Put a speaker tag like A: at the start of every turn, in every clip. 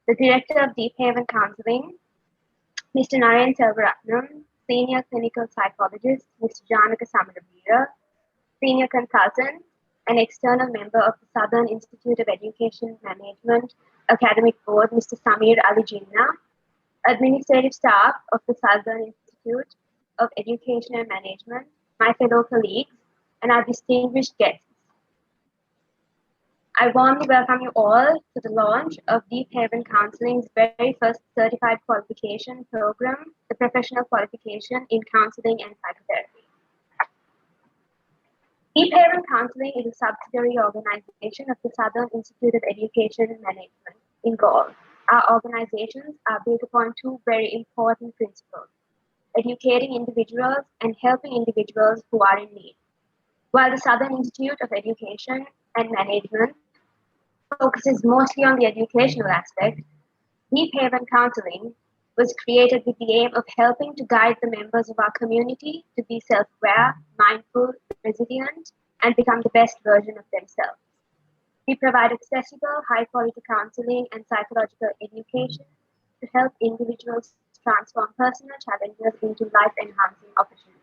A: the Director of Deep Haven Counseling, Mr. Narayan Selvaratnam, Senior Clinical Psychologist, Mr. Janaka Samaravira, Senior Consultant and external member of the Southern Institute of Education Management Academic Board, Mr. Samir Ali Jinnah, administrative staff of the Southern Institute of Education and Management, my fellow colleagues, and our distinguished guests. I warmly welcome you all to the launch of Deep Haven Counseling's very first certified qualification program, the Professional Qualification in Counseling and Psychotherapy. Deep Haven Counseling is a subsidiary organization of the Southern Institute of Education and Management in Gaul. Our organizations are built upon two very important principles: educating individuals and helping individuals who are in need. While the Southern Institute of Education and Management focuses mostly on the educational aspect, Deep Haven Counseling was created with the aim of helping to guide the members of our community to be self-aware, mindful, resilient, and become the best version of themselves. We provide accessible, high-quality counseling and psychological education to help individuals transform personal challenges into life-enhancing opportunities.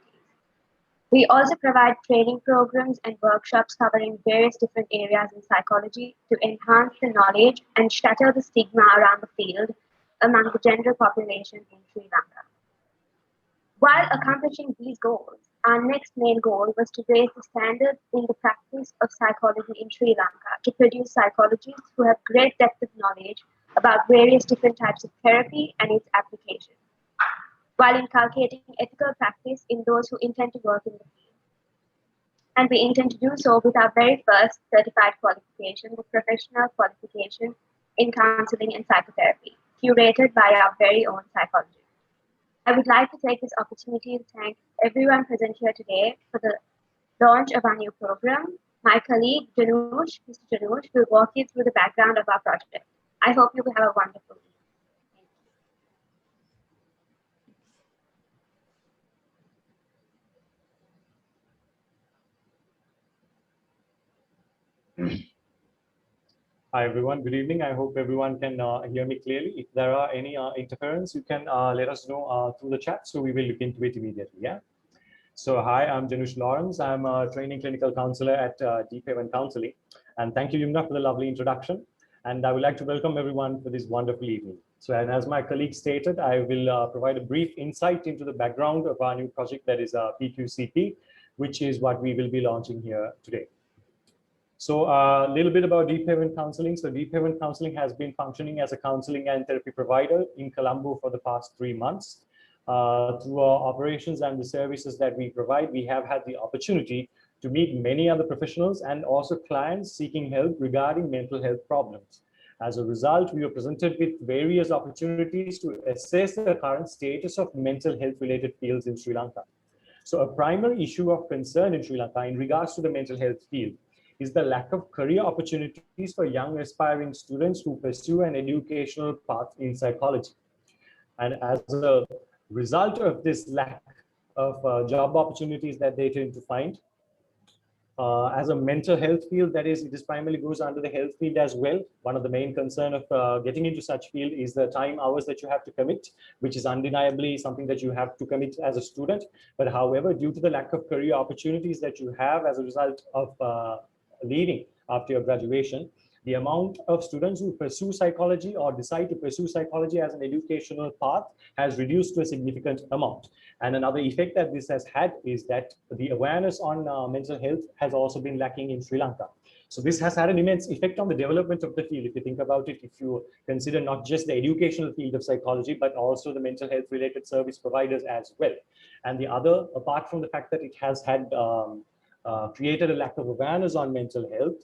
A: We also provide training programs and workshops covering various different areas in psychology to enhance the knowledge and shatter the stigma around the field among the general population in Sri Lanka. While accomplishing these goals, our next main goal was to raise the standards in the practice of psychology in Sri Lanka to produce psychologists who have great depth of knowledge about various different types of therapy and its application, while inculcating ethical practice in those who intend to work in the field. And we intend to do so with our very first certified qualification, the Professional Qualification in Counseling and Psychotherapy, curated by our very own psychologist. I would like to take this opportunity to thank everyone present here today for the launch of our new program. My colleague, Janush, Mr. Janush, will walk you through the background of our project. I hope you will have a wonderful evening.
B: Hi everyone, good evening. I hope everyone can hear me clearly. If there are any interference, you can let us know through the chat, so we will look into it immediately. Yeah. So hi, I'm Janush Lawrence. I'm a training clinical counselor at Deep Haven Counseling. And thank you, Yumna, for the lovely introduction. And I would like to welcome everyone for this wonderful evening. So, and as my colleague stated, I will provide a brief insight into the background of our new project, that is PQCP, which is what we will be launching here today. So a little bit about Deep Haven Counseling. So Deep Haven Counseling has been functioning as a counseling and therapy provider in Colombo for the past 3 months. Through our operations and the services that we provide, we have had the opportunity to meet many other professionals and also clients seeking help regarding mental health problems. As a result, we were presented with various opportunities to assess the current status of mental health related fields in Sri Lanka. So a primary issue of concern in Sri Lanka in regards to the mental health field is the lack of career opportunities for young aspiring students who pursue an educational path in psychology. And as a result of this lack of job opportunities that they tend to find, as a mental health field, that is, it is primarily goes under the health field as well. One of the main concern of getting into such field is the time hours that you have to commit, which is undeniably something that you have to commit as a student. But however, due to the lack of career opportunities that you have as a result of leaving after your graduation, the amount of students who pursue psychology or decide to pursue psychology as an educational path has reduced to a significant amount. And another effect that this has had is that the awareness on mental health has also been lacking in Sri Lanka. So this has had an immense effect on the development of the field. If you think about it, if you consider not just the educational field of psychology, but also the mental health related service providers as well. And the other, apart from the fact that it has had created a lack of awareness on mental health,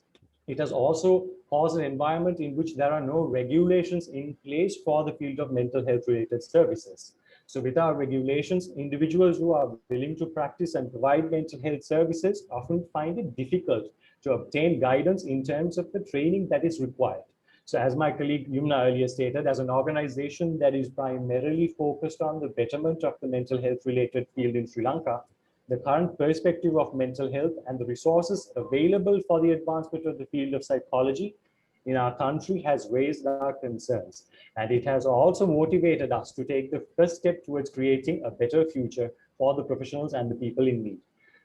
B: it has also caused an environment in which there are no regulations in place for the field of mental health related services. So without regulations, individuals who are willing to practice and provide mental health services often find it difficult to obtain guidance in terms of the training that is required. So as my colleague Yumna earlier stated, as an organization that is primarily focused on the betterment of the mental health related field in Sri Lanka, the current perspective of mental health and the resources available for the advancement of the field of psychology in our country has raised our concerns, and it has also motivated us to take the first step towards creating a better future for the professionals and the people in need.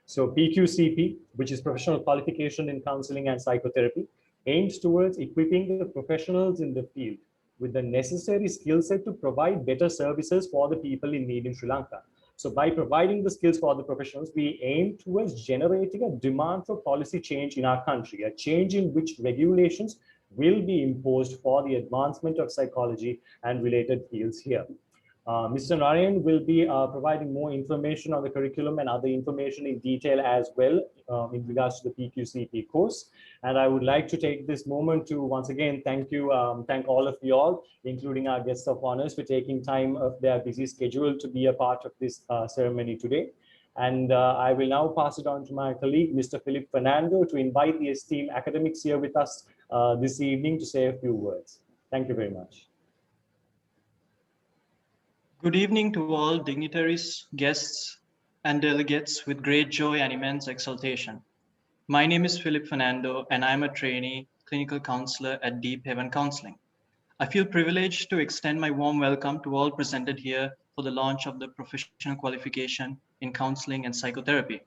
B: So PQCP, which is Professional Qualification in Counseling and Psychotherapy, aims towards equipping the professionals in the field with the necessary skill set to provide better services for the people in need in Sri Lanka. So by providing the skills for the professionals, we aim towards generating a demand for policy change in our country, a change in which regulations will be imposed for the advancement of psychology and related fields here. Mr. Narayan will be providing more information on the curriculum and other information in detail as well in regards to the PQCP course. And I would like to take this moment to once again thank all of you all, including our guests of honors, for taking time of their busy schedule to be a part of this ceremony today. And I will now pass it on to my colleague, Mr. Philip Fernando, to invite the esteemed academics here with us this evening to say a few words. Thank you very much.
C: Good evening to all dignitaries, guests, and delegates with great joy and immense exultation. My name is Philip Fernando, and I'm a trainee clinical counselor at Deep Haven Counseling. I feel privileged to extend my warm welcome to all presented here for the launch of the professional qualification in counseling and psychotherapy.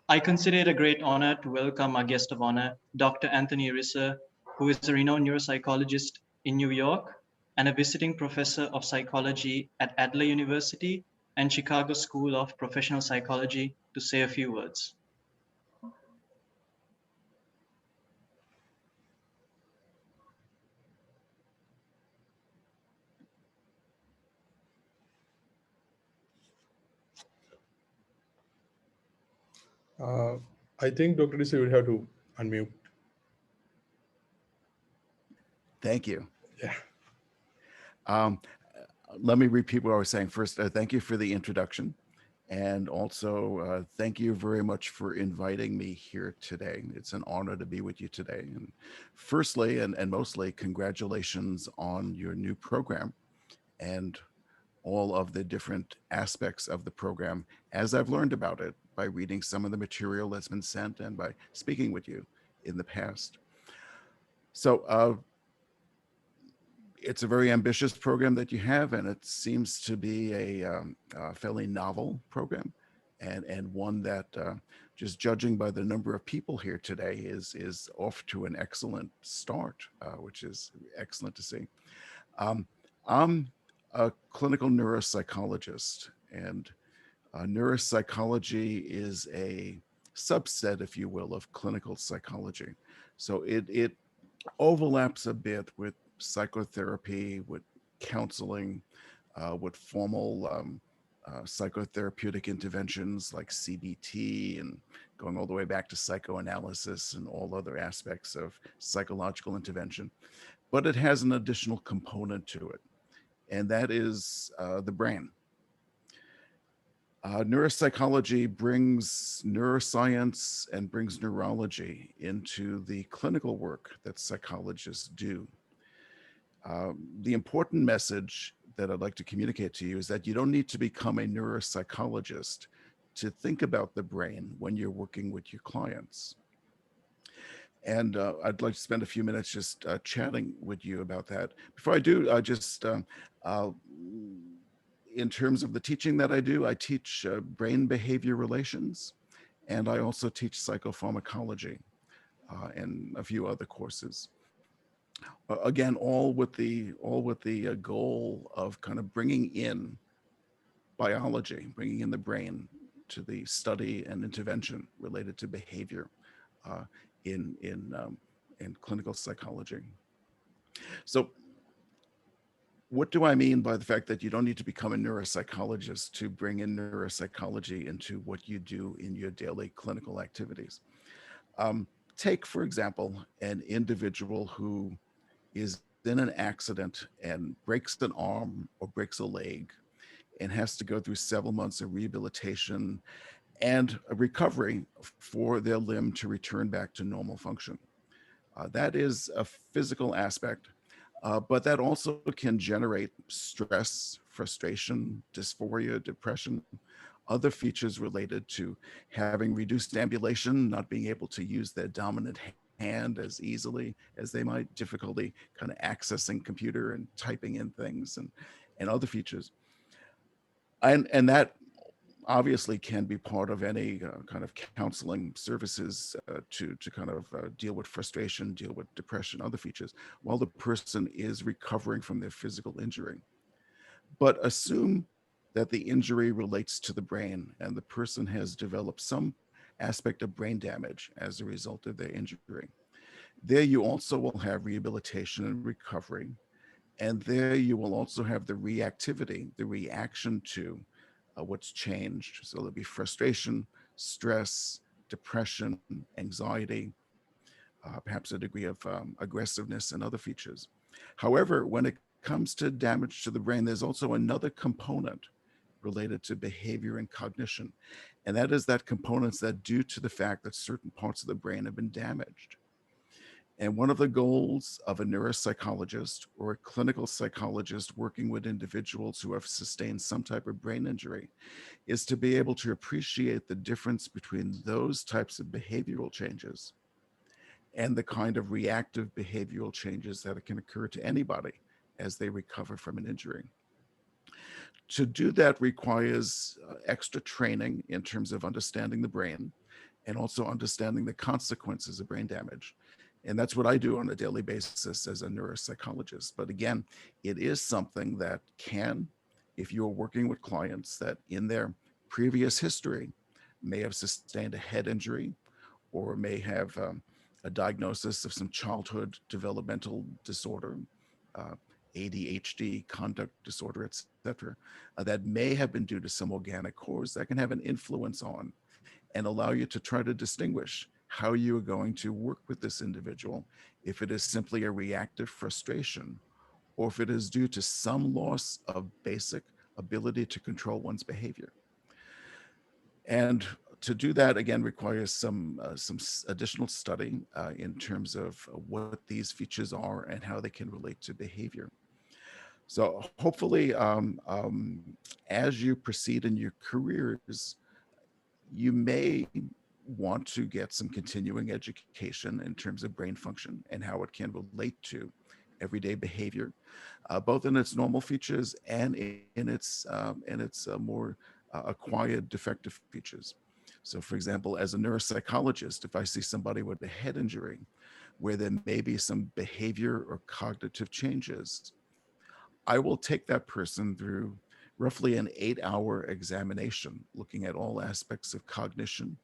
C: I consider it a great honor to welcome our guest of honor, Dr. Anthony Risser, who is a renowned neuropsychologist in New York and a visiting professor of psychology at Adler University and Chicago School of Professional Psychology, to say a few words.
D: I think Dr. Risser would have to unmute.
E: Thank you.
D: Yeah.
E: Let me repeat what I was saying. First, thank you for the introduction. And also, thank you very much for inviting me here today. It's an honor to be with you today. And firstly, and mostly, congratulations on your new program and all of the different aspects of the program as I've learned about it by reading some of the material that's been sent and by speaking with you in the past. So it's a very ambitious program that you have, and it seems to be a fairly novel program, and one that, just judging by the number of people here today, is off to an excellent start, which is excellent to see. I'm a clinical neuropsychologist, and neuropsychology is a subset, if you will, of clinical psychology. So it overlaps a bit with psychotherapy, with counseling, with formal psychotherapeutic interventions like CBT, and going all the way back to psychoanalysis and all other aspects of psychological intervention. But it has an additional component to it, and that is the brain. Neuropsychology brings neuroscience and brings neurology into the clinical work that psychologists do. The important message that I'd like to communicate to you is that you don't need to become a neuropsychologist to think about the brain when you're working with your clients. And I'd like to spend a few minutes just chatting with you about that. Before I do, in terms of the teaching that I do, I teach brain behavior relations, and I also teach psychopharmacology and a few other courses. Again, all with the goal of kind of bringing in biology, bringing in the brain to the study and intervention related to behavior in clinical psychology. So, what do I mean by the fact that you don't need to become a neuropsychologist to bring in neuropsychology into what you do in your daily clinical activities? Take, for example, an individual who is in an accident and breaks an arm or breaks a leg and has to go through several months of rehabilitation and a recovery for their limb to return back to normal function. That is a physical aspect, but that also can generate stress, frustration, dysphoria, depression, other features related to having reduced ambulation, not being able to use their dominant hand as easily as they might, difficulty kind of accessing computer and typing in things and other features. And that obviously can be part of any kind of counseling services to kind of deal with frustration, deal with depression, other features, while the person is recovering from their physical injury. But assume that the injury relates to the brain and the person has developed some aspect of brain damage as a result of their injury. There you also will have rehabilitation and recovery. And there you will also have the reactivity, the reaction to what's changed. So there'll be frustration, stress, depression, anxiety, perhaps a degree of aggressiveness and other features. However, when it comes to damage to the brain, there's also another component related to behavior and cognition. And that is that components that due to the fact that certain parts of the brain have been damaged. And one of the goals of a neuropsychologist or a clinical psychologist working with individuals who have sustained some type of brain injury is to be able to appreciate the difference between those types of behavioral changes and the kind of reactive behavioral changes that can occur to anybody as they recover from an injury. To do that requires extra training in terms of understanding the brain and also understanding the consequences of brain damage. And that's what I do on a daily basis as a neuropsychologist. But again, it is something that can, if you're working with clients that in their previous history may have sustained a head injury or may have a diagnosis of some childhood developmental disorder, ADHD, conduct disorder, etc., that may have been due to some organic cause that can have an influence on and allow you to try to distinguish how you are going to work with this individual, if it is simply a reactive frustration, or if it is due to some loss of basic ability to control one's behavior. And to do that, again, requires some additional study in terms of what these features are and how they can relate to behavior. So hopefully, as you proceed in your careers, you may want to get some continuing education in terms of brain function and how it can relate to everyday behavior, both in its normal features and in its more acquired defective features. So for example, as a neuropsychologist, if I see somebody with a head injury where there may be some behavior or cognitive changes, I will take that person through roughly an 8-hour examination, looking at all aspects of cognition,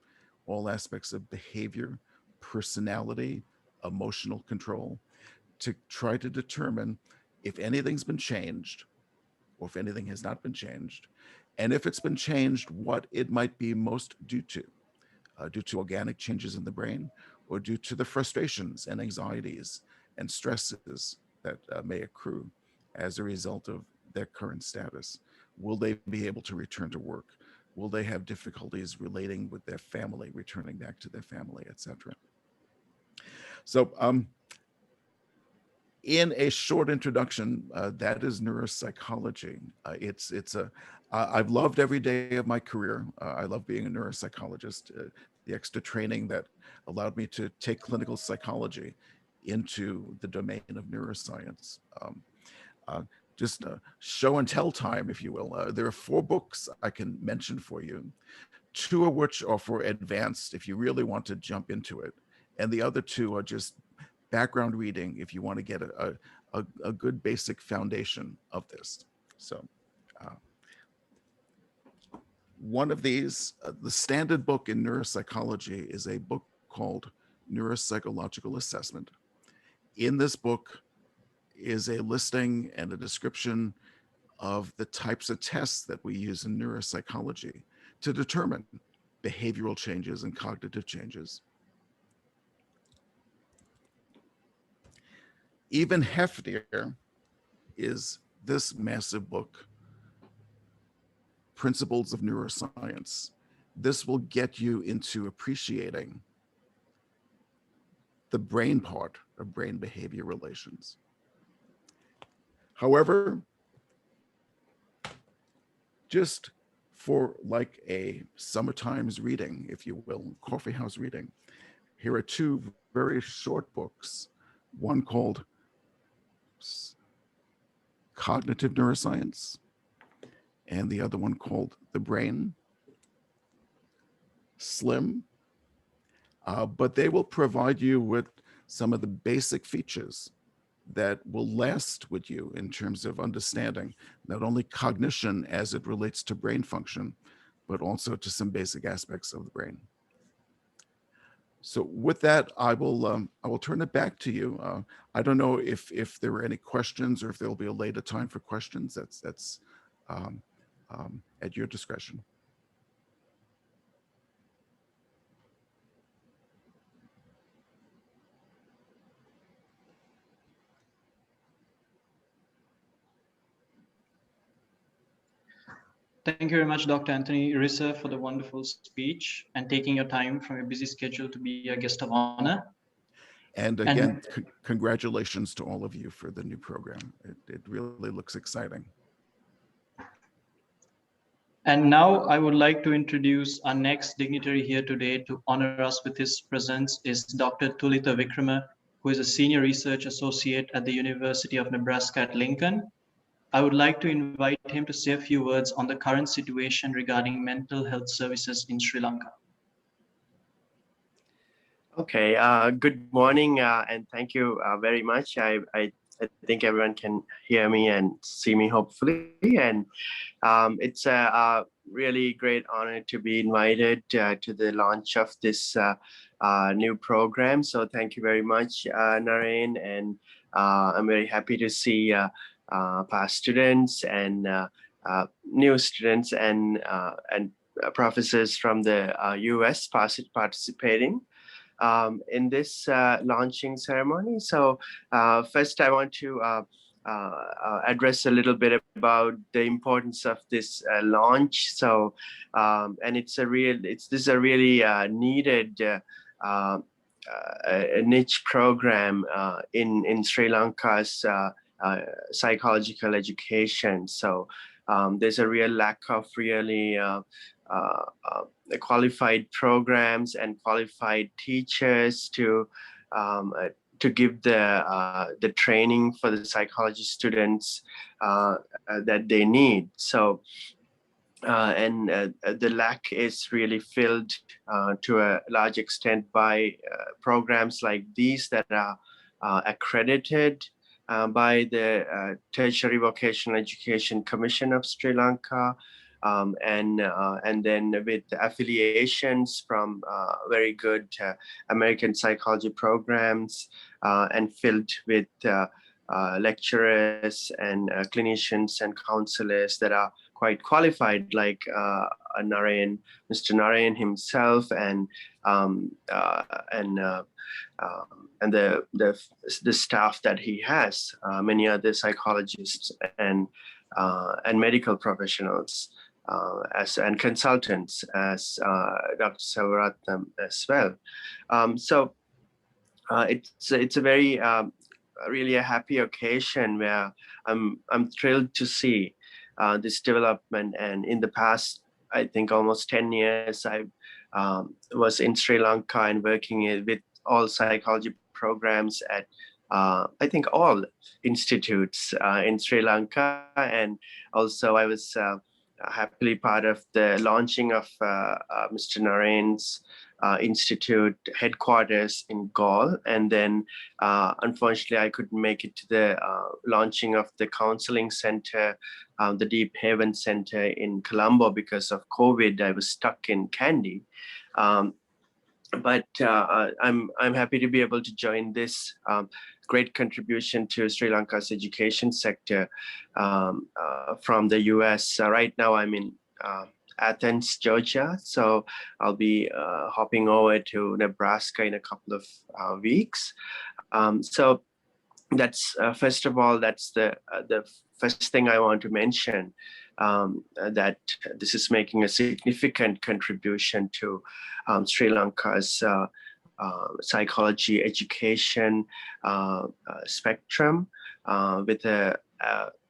E: all aspects of behavior, personality, emotional control, to try to determine if anything's been changed or if anything has not been changed. And if it's been changed, what it might be most due to organic changes in the brain or due to the frustrations and anxieties and stresses that may accrue as a result of their current status. Will they be able to return to work? Will they have difficulties relating with their family, returning back to their family, etc.? So in a short introduction, that is neuropsychology. I've loved every day of my career. I love being a neuropsychologist. The extra training that allowed me to take clinical psychology into the domain of neuroscience. Just show and tell time, if you will. There are 4 books I can mention for you, 2 of which are for advanced if you really want to jump into it. And the other 2 are just background reading if you want to get a good basic foundation of this. So one of these, the standard book in neuropsychology is a book called Neuropsychological Assessment. In this book is a listing and a description of the types of tests that we use in neuropsychology to determine behavioral changes and cognitive changes. Even heftier is this massive book, Principles of Neuroscience. This will get you into appreciating the brain part of brain behavior relations. However, just for like a summertime's reading, if you will, coffee house reading, here are 2 very short books, one called Cognitive Neuroscience and the other one called The Brain. Slim, but they will provide you with some of the basic features that will last with you in terms of understanding not only cognition as it relates to brain function, but also to some basic aspects of the brain. So with that, I will turn it back to you. I don't know if there were any questions or if there will be a later time for questions. That's at your discretion.
C: Thank you very much, Dr. Anthony Risser, for the wonderful speech and taking your time from your busy schedule to be a guest of honor.
E: And again, congratulations to all of you for the new program. It really looks exciting.
C: And now I would like to introduce our next dignitary here today to honor us with his presence is Dr. Thulitha Wickrama, who is a senior research associate at the University of Nebraska at Lincoln. I would like to invite him to say a few words on the current situation regarding mental health services in Sri Lanka.
F: Okay, good morning and thank you very much. I think everyone can hear me and see me hopefully. And it's a really great honor to be invited to the launch of this new program. So thank you very much, Naren. And I'm very happy to see past students and new students and professors from the US participating in this launching ceremony. So first I want to address a little bit about the importance of this launch. So and this is a really needed a niche program in Sri Lanka's psychological education. So there's a real lack of really qualified programs and qualified teachers to give the training for the psychology students that they need. So and the lack is really filled to a large extent by programs like these that are accredited by the Tertiary Vocational Education Commission of Sri Lanka, and then with affiliations from very good American psychology programs and filled with lecturers and clinicians and counselors that are quite qualified, like Naren, Mr. Naren himself, and the staff that he has, many other psychologists and medical professionals and consultants, as Dr. Savaratnam as well. So it's a very really a happy occasion where I'm thrilled to see this development. And in the past, I think almost 10 years, I was in Sri Lanka and working with all psychology programs at I think all institutes in Sri Lanka. And also I was happily part of the launching of Mr. Naren's institute headquarters in Galle. And then unfortunately I couldn't make it to the launching of the counseling center, the Deep Haven Center in Colombo because of COVID. I was stuck in Kandy. But I'm happy to be able to join this great contribution to Sri Lanka's education sector from the US. Right now I'm in Athens, Georgia. So I'll be hopping over to Nebraska in a couple of weeks. So that's first of all, that's the first thing I want to mention, that this is making a significant contribution to Sri Lanka's psychology education spectrum with a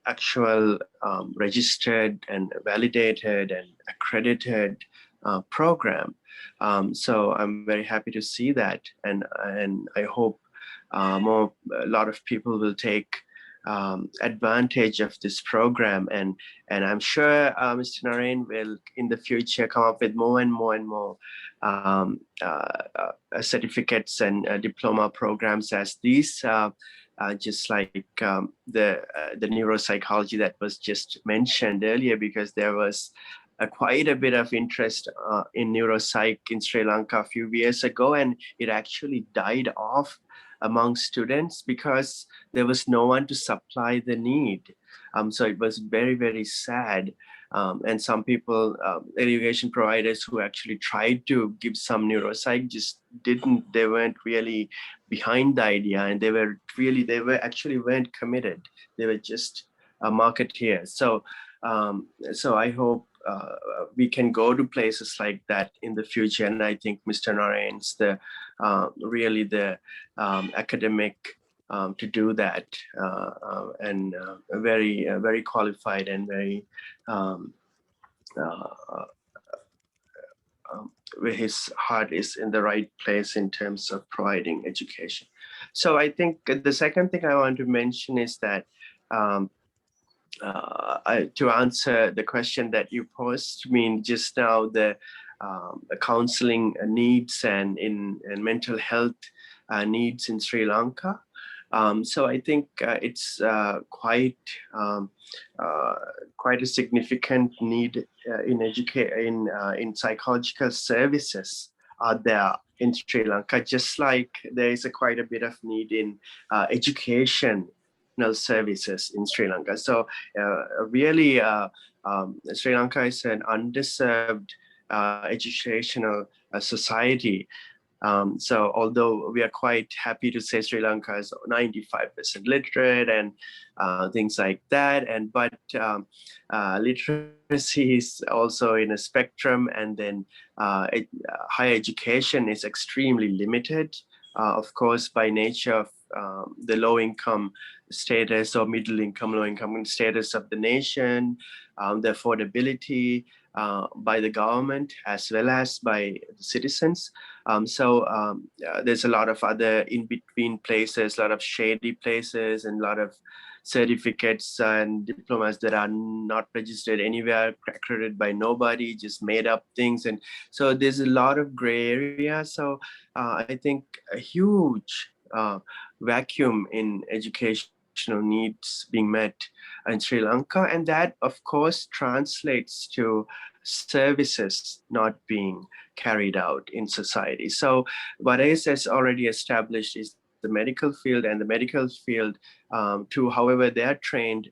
F: actual registered and validated and accredited program. So I'm very happy to see that, and I hope a lot of people will take advantage of this program, and I'm sure Mr. Narain will in the future come up with more and more certificates and diploma programs as these, just like the neuropsychology that was just mentioned earlier, because there was quite a bit of interest in neuropsych in Sri Lanka a few years ago, and it actually died off among students because there was no one to supply the need. So it was very, very sad. And some people, education providers who actually tried to give some neuropsych just didn't, they weren't really behind the idea, and they were actually weren't committed. They were just marketeers. So I hope we can go to places like that in the future. And I think Mr. Narain's really the academic to do that, and very qualified and very where his heart is in the right place in terms of providing education. So I think the second thing I want to mention is that to answer the question that you posed me just now, the counseling needs and mental health needs in Sri Lanka. So I think it's quite a significant need in psychological services out there in Sri Lanka, just like there is quite a bit of need in education services in Sri Lanka. So really, Sri Lanka is an underserved educational society. So although we are quite happy to say Sri Lanka is 95% literate and things like that, but literacy is also in a spectrum, and then higher education is extremely limited, of course, by nature of the low-income status or middle-income, low-income status of the nation, the affordability by the government as well as by the citizens. So there's a lot of other in-between places, a lot of shady places, and a lot of certificates and diplomas that are not registered anywhere, accredited by nobody, just made up things. And so there's a lot of gray area. So I think a huge vacuum in educational needs being met in Sri Lanka, and that of course translates to services not being carried out in society. So what is already established is the medical field, and the medical field to however they are trained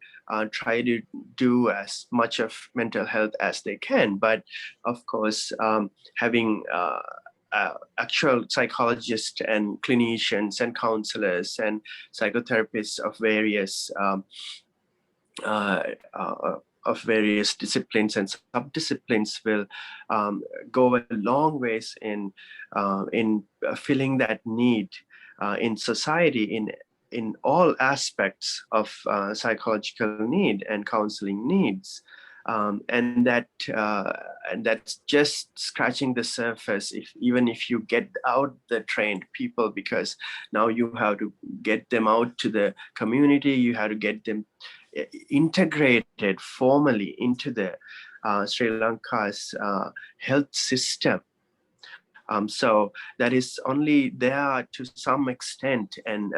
F: try to do as much of mental health as they can, but of course having actual psychologists and clinicians and counselors and psychotherapists of various disciplines and subdisciplines will go a long ways in filling that need in society in all aspects of psychological need and counseling needs. And that's just scratching the surface. Even if you get out the trained people, because now you have to get them out to the community, you have to get them integrated formally into the Sri Lanka's health system. So that is only there to some extent, and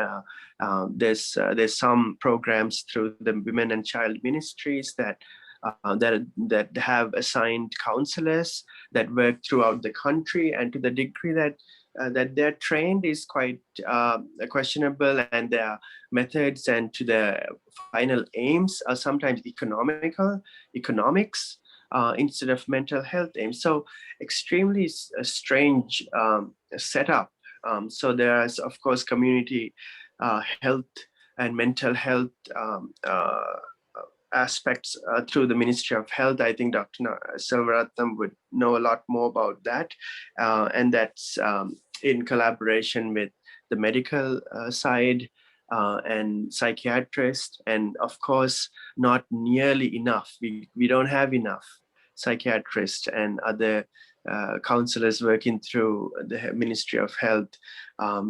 F: there's some programs through the Women and Child Ministries that have assigned counselors that work throughout the country, and to the degree that they're trained is quite questionable, and their methods and to the final aims are sometimes economics instead of mental health aims. So extremely strange setup. So there's of course community health and mental health aspects through the Ministry of Health. I think Dr. Selvaratnam would know a lot more about that, and that's in collaboration with the medical side and psychiatrists, and of course not nearly enough. We don't have enough psychiatrists and other counselors working through the Ministry of Health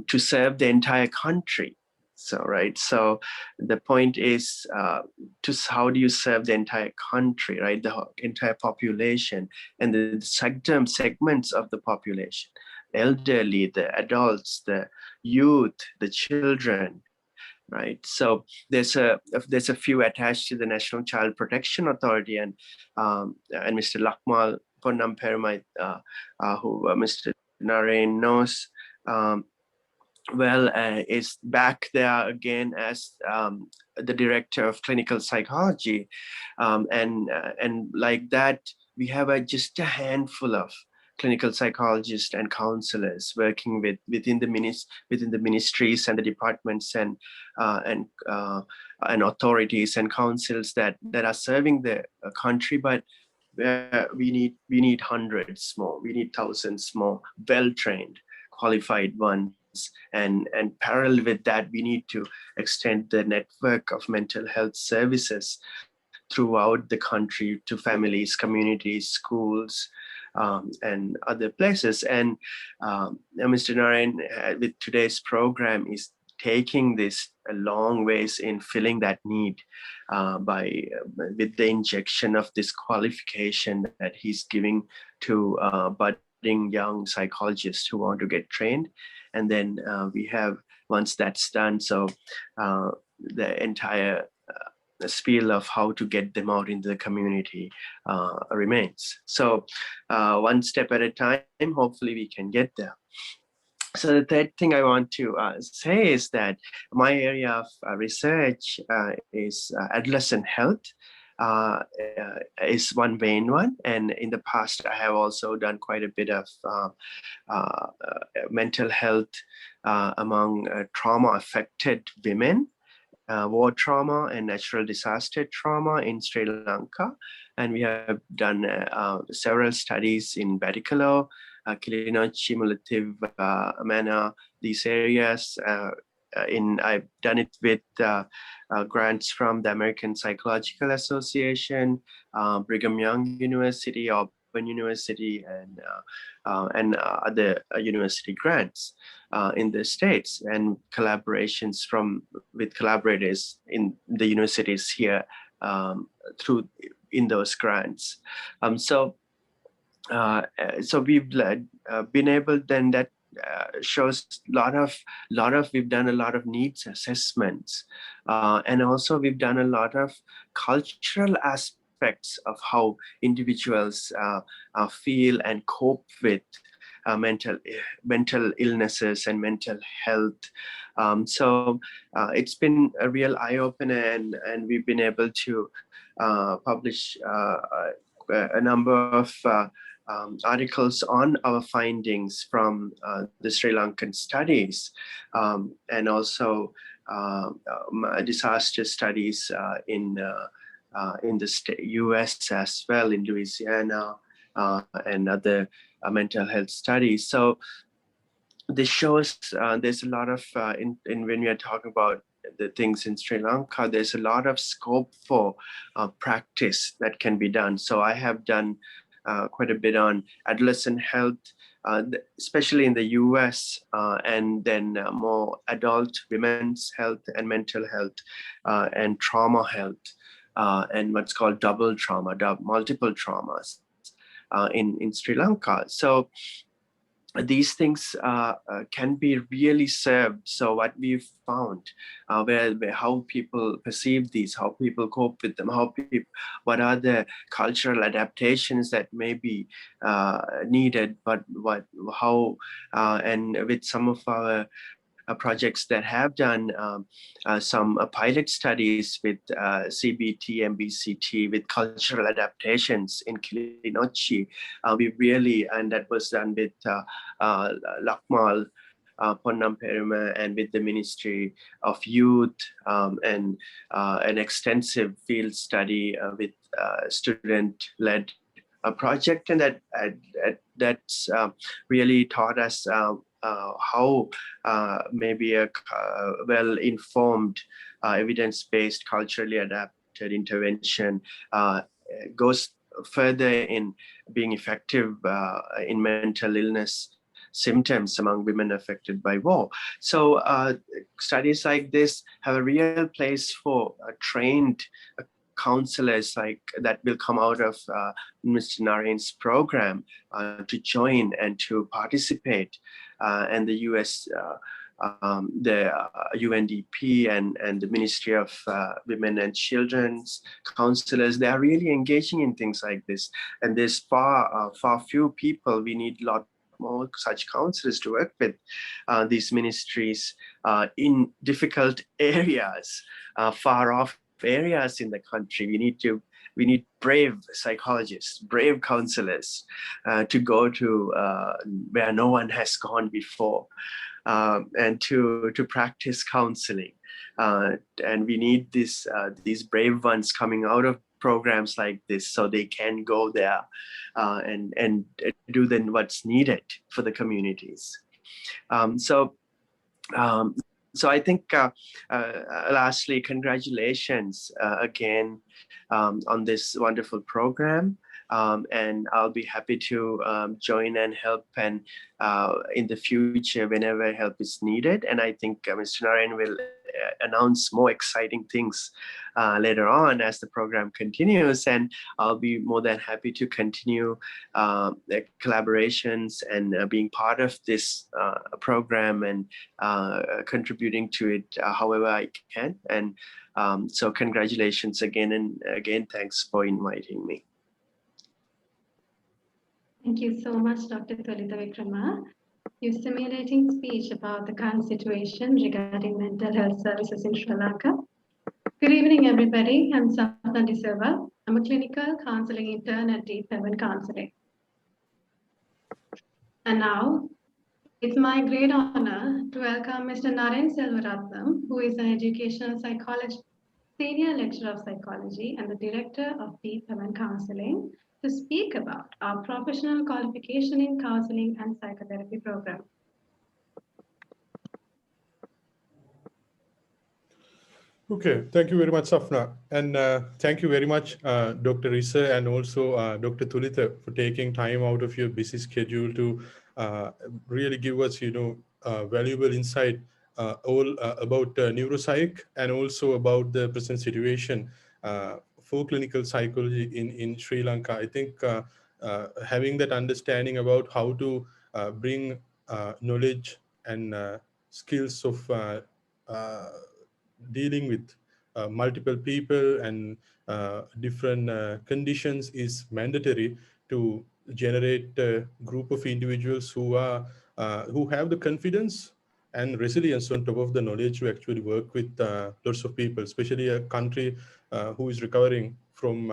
F: to serve the entire country. So, right. So the point is how do you serve the entire country, right? The entire population and the segments of the population, the elderly, the adults, the youth, the children, right? So there's a few attached to the National Child Protection Authority, and Mr. Lakmal Ponnamperumai, who Mr. Narain knows well, is back there again as the director of clinical psychology, and like that we have just a handful of clinical psychologists and counselors working within the ministries and the departments and authorities and councils that are serving the country, but we need hundreds more, we need thousands more well-trained, qualified ones. And parallel with that, we need to extend the network of mental health services throughout the country to families, communities, schools, and other places. And Mr. Narain, with today's program, is taking this a long ways in filling that need with the injection of this qualification that he's giving to budding young psychologists who want to get trained. And then we have, once that's done, so the entire spiel of how to get them out into the community remains. So one step at a time, hopefully we can get there. So the third thing I want to say is that my area of research is adolescent health. Is one main one, and in the past I have also done quite a bit of mental health among trauma-affected women, war trauma and natural disaster trauma in Sri Lanka, and we have done several studies in Batticaloa, Kilinochchi, Mullaitivu, Mana, these areas. I've done it with grants from the American Psychological Association, Brigham Young University, Auburn University, and other university grants in the States, and collaborations with collaborators in the universities here in those grants. So we've been able then that. Shows we've done a lot of needs assessments, and also we've done a lot of cultural aspects of how individuals feel and cope with mental illnesses and mental health. So it's been a real eye-opener, and we've been able to publish a number of articles on our findings from the Sri Lankan studies, and also disaster studies in the US as well, in Louisiana, and other mental health studies. So this shows there's a lot of when we are talking about the things in Sri Lanka, there's a lot of scope for practice that can be done. So I have done quite a bit on adolescent health, especially in the US, and then more adult women's health and mental health, and trauma health, and what's called double trauma, multiple traumas in Sri Lanka. So these things can be really served. So what we've found, how people perceive these, how people cope with them, what are the cultural adaptations that may be needed, but and with some of our projects that have done some pilot studies with CBT and BCT with cultural adaptations in Kilinochchi. We really, and that was done with Lakmal Ponnamperuma and with the Ministry of Youth, and an extensive field study with student-led project, and that's really taught us how maybe a well-informed, evidence-based, culturally adapted intervention goes further in being effective in mental illness symptoms among women affected by war. So studies like this have a real place for trained counselors like that will come out of Mr. Narayan's program to join and to participate. And the US, the UNDP and the Ministry of Women and Children's counselors, they are really engaging in things like this. And there's far few people. We need a lot more such counselors to work with these ministries in difficult areas, far off areas in the country. We need brave psychologists, brave counselors to go to where no one has gone before, and to practice counseling. And we need these brave ones coming out of programs like this so they can go there and do then what's needed for the communities. So I think, lastly, congratulations again on this wonderful program. And I'll be happy to join and help and in the future whenever help is needed. And I think Mr. Narayan will announce more exciting things later on as the program continues. And I'll be more than happy to continue the collaborations and being part of this program and contributing to it however I can. And so congratulations again, and again, thanks for inviting me.
G: Thank you so much, Dr. Thulitha Wickrama. Your stimulating speech about the current situation regarding mental health services in Sri Lanka. Good evening, everybody. I'm Sapna De Silva. I'm a clinical counseling intern at Deep Heaven Counseling. And now, it's my great honor to welcome Mr. Narayan Selvaratnam, who is an educational psychologist, senior lecturer of psychology and the director of Deep Heaven Counseling, to speak about our professional qualification in counseling and psychotherapy program.
D: Okay, thank you very much, Safna. And thank you very much, Dr. Risser, and also Dr. Thulitha, for taking time out of your busy schedule to really give us, valuable insight all about neuropsych and also about the present situation for clinical psychology in Sri Lanka. I think having that understanding about how to bring knowledge and skills of dealing with multiple people and different conditions is mandatory to generate a group of individuals who have the confidence and resilience on top of the knowledge to actually work with lots of people, especially a country who is recovering from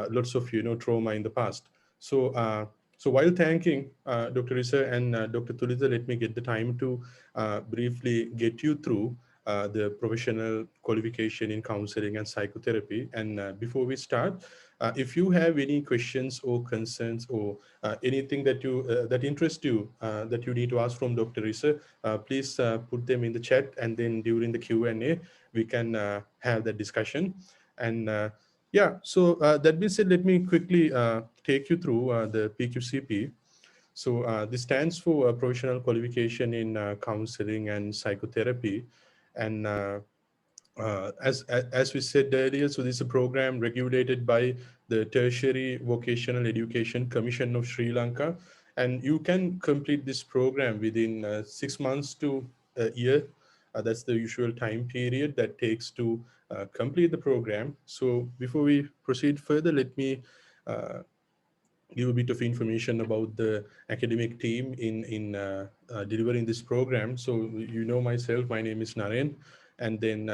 D: lots of trauma in the past. So while thanking Dr. Risser and Dr. Thulitha, let me get the time to briefly get you through the professional qualification in counseling and psychotherapy. And before we start, if you have any questions or concerns or anything that that interests you that you need to ask from Dr. Risser, please put them in the chat, and then during the Q&A we can have that discussion. And yeah, so that being said, let me quickly take you through the PQCP. So this stands for Professional Qualification in Counseling and Psychotherapy. And as we said earlier, so this is a program regulated by the Tertiary Vocational Education Commission of Sri Lanka. And you can complete this program within 6 months to a year. That's the usual time period that takes to complete the program. So before we proceed further, let me give a bit of information about the academic team in delivering this program. So myself, my name is Narayan, and then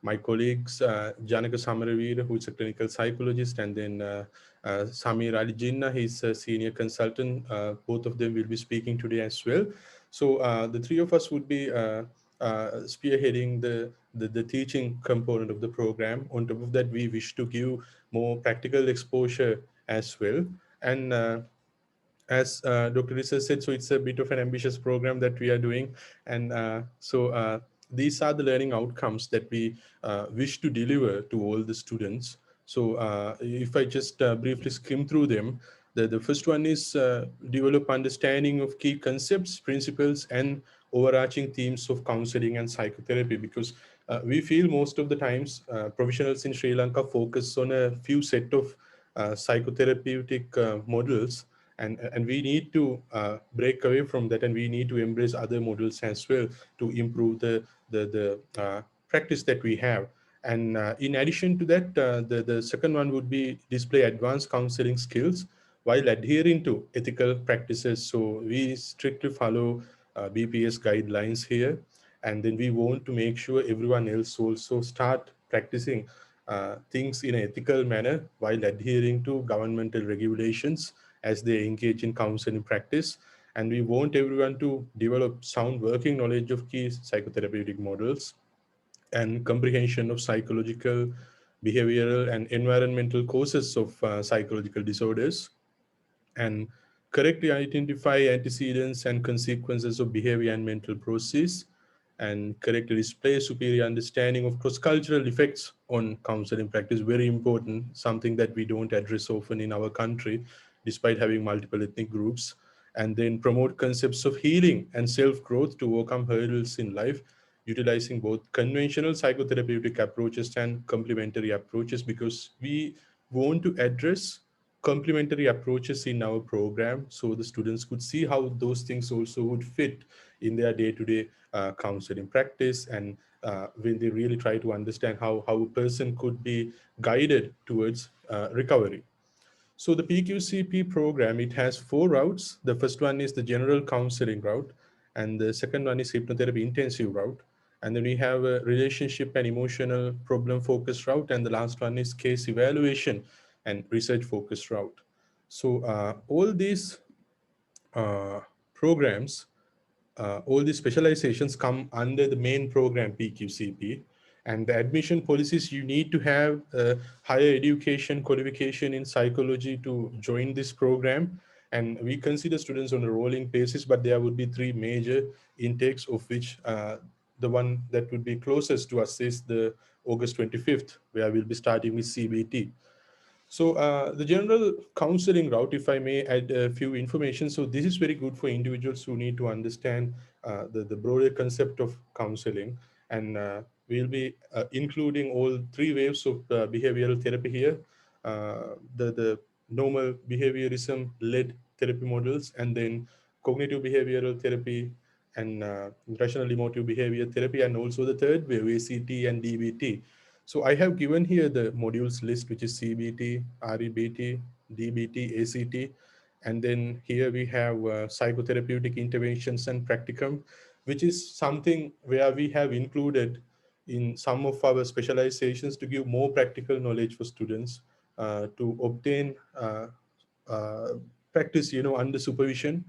D: my colleagues, Janaka Samaravira, who is a clinical psychologist, and then Samir Ali Jinnah, he's a senior consultant. Both of them will be speaking today as well. So the three of us would be spearheading the teaching component of the program. On top of that, we wish to give more practical exposure as well. And as Dr. Risser said, so it's a bit of an ambitious program that we are doing. And so these are the learning outcomes that we wish to deliver to all the students. So if I just briefly skim through them, the first one is develop understanding of key concepts, principles, and overarching themes of counseling and psychotherapy, because we feel most of the times professionals in Sri Lanka focus on a few set of psychotherapeutic models, and we need to break away from that, and we need to embrace other models as well to improve the practice that we have. And in addition to that, the second one would be display advanced counseling skills while adhering to ethical practices. So we strictly follow BPS guidelines here, and then we want to make sure everyone else also start practicing things in an ethical manner while adhering to governmental regulations as they engage in counseling practice. And we want everyone to develop sound working knowledge of key psychotherapeutic models and comprehension of psychological, behavioral, and environmental causes of psychological disorders, and correctly identify antecedents and consequences of behavior and mental process, and correctly display superior understanding of cross-cultural effects on counseling practice. Very important, something that we don't address often in our country, despite having multiple ethnic groups. And then promote concepts of healing and self-growth to overcome hurdles in life, utilizing both conventional psychotherapeutic approaches and complementary approaches, because we want to address complementary approaches in our program so the students could see how those things also would fit in their day-to-day counseling practice, and when they really try to understand how a person could be guided towards recovery. So the PQCP program, it has 4 routes. The first one is the general counseling route, and the second one is hypnotherapy intensive route. And then we have a relationship and emotional problem focused route, and the last one is case evaluation and research focused route. So all these uh, programs, all these specializations come under the main program PQCP, and the admission policies, you need to have higher education qualification in psychology to join this program. And we consider students on a rolling basis, but there would be 3 major intakes, of which the one that would be closest to us is the August 25th, where we'll be starting with CBT. So the general counseling route, if I may add a few information, so this is very good for individuals who need to understand the broader concept of counseling. And we'll be including all 3 waves of behavioral therapy here, the normal behaviorism-led therapy models, and then cognitive behavioral therapy, and rational emotive behavior therapy, and also the third wave, ACT and DBT. So I have given here the modules list, which is CBT, REBT, DBT, ACT. And then here we have psychotherapeutic interventions and practicum, which is something where we have included in some of our specializations to give more practical knowledge for students to obtain uh, practice, under supervision.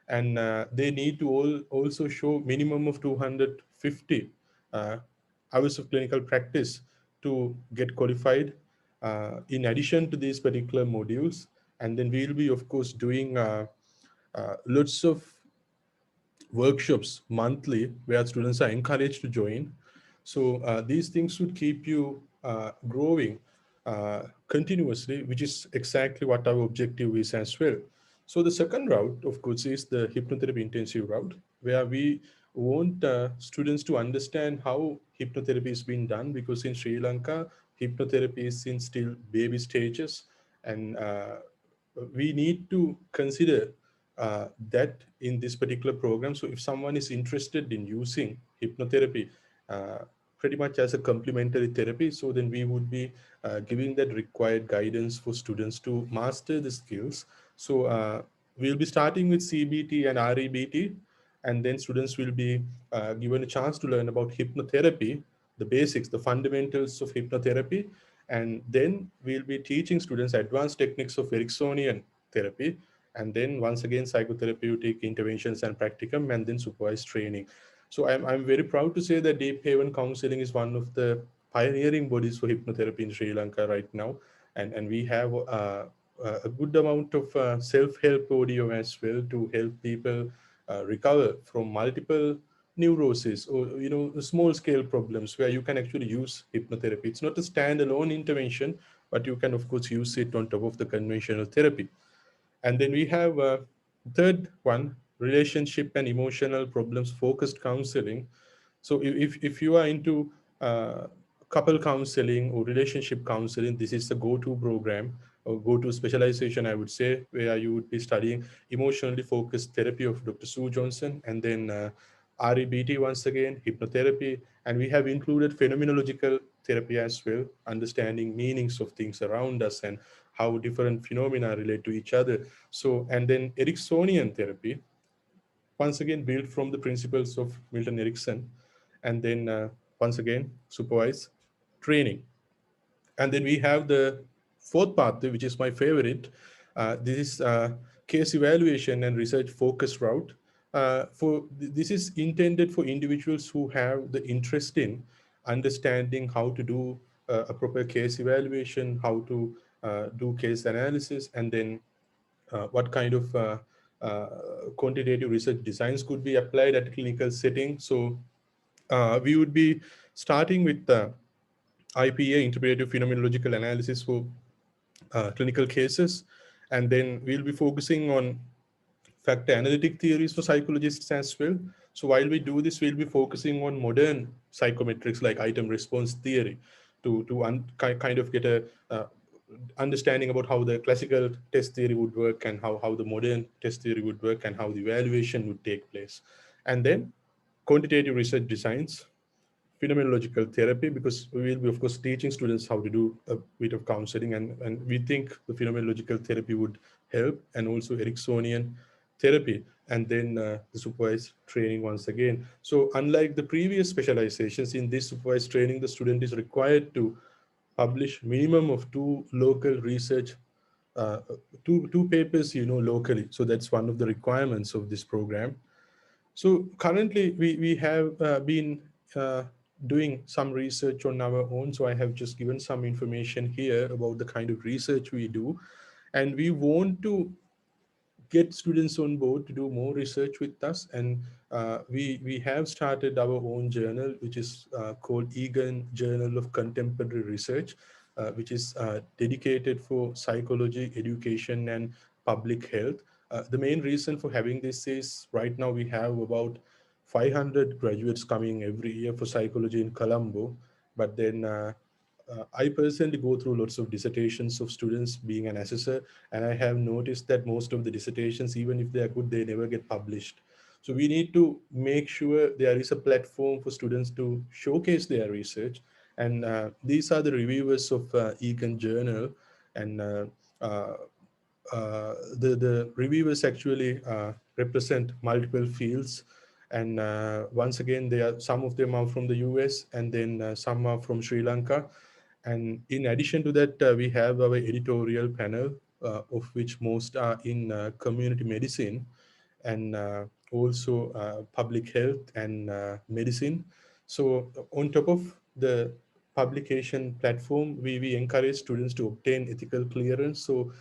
D: And they need to also show minimum of 250 uh, hours of clinical practice to get qualified in addition to these particular modules. And then we'll be, of course, doing lots of workshops monthly where students are encouraged to join. So these things would keep you growing continuously, which is exactly what our objective is as well. So the second route, of course, is the hypnotherapy intensive route, where we want students to understand how hypnotherapy is being done, because in Sri Lanka, hypnotherapy is in still baby stages, and we need to consider that in this particular program. So if someone is interested in using hypnotherapy pretty much as a complementary therapy, so then we would be giving that required guidance for students to master the skills. So we'll be starting with CBT and REBT, and then students will be given a chance to learn about hypnotherapy, the basics, the fundamentals of hypnotherapy. And then we'll be teaching students advanced techniques of Ericksonian therapy, and then once again psychotherapeutic interventions and practicum, and then supervised training. So I'm very proud to say that Deep Haven Counseling is one of the pioneering bodies for hypnotherapy in Sri Lanka right now, and we have a good amount of self-help audio as well to help people recover from multiple neuroses, or small scale problems where you can actually use hypnotherapy. It's not a standalone intervention, but you can of course use it on top of the conventional therapy. And then we have a third one, relationship and emotional problems focused counseling. So if you are into couple counseling or relationship counseling, this is the go-to program or go-to specialization, I would say, where you would be studying emotionally focused therapy of Dr. Sue Johnson, and then REBT once again, hypnotherapy, and we have included phenomenological therapy as well, understanding meanings of things around us and how different phenomena relate to each other. So, and then Ericksonian therapy, once again built from the principles of Milton Erickson, and then once again supervised training. And then we have the fourth pathway, which is my favorite. This is case evaluation and research focused route. This is intended for individuals who have the interest in understanding how to do a proper case evaluation, how to do case analysis, and then what kind of quantitative research designs could be applied at a clinical setting. So we would be starting with the IPA, interpretive phenomenological analysis for clinical cases, and then we'll be focusing on factor analytic theories for psychologists as well. So while we do this, we'll be focusing on modern psychometrics like item response theory to kind of get a understanding about how the classical test theory would work and how the modern test theory would work and how the evaluation would take place. And then quantitative research designs, phenomenological therapy, because we will be, of course, teaching students how to do a bit of counseling, and we think the phenomenological therapy would help, and also Ericksonian therapy, and then the supervised training once again. So unlike the previous specializations, in this supervised training, the student is required to publish minimum of 2 local research, two papers, locally. So that's one of the requirements of this program. So currently we have been doing some research on our own. So I have just given some information here about the kind of research we do. And we want to get students on board to do more research with us. And we have started our own journal, which is called Eagan Journal of Contemporary Research, which is dedicated for psychology, education, and public health. The main reason for having this is right now we have about 500 graduates coming every year for psychology in Colombo, but then I personally go through lots of dissertations of students being an assessor, and I have noticed that most of the dissertations, even if they are good, they never get published. So we need to make sure there is a platform for students to showcase their research. And these are the reviewers of Eagan Journal, and uh, the reviewers actually represent multiple fields. And once again, some of them are from the US, and then some are from Sri Lanka. And in addition to that, we have our editorial panel, of which most are in community medicine, and also public health and medicine. So on top of the publication platform, we encourage students to obtain ethical clearance. So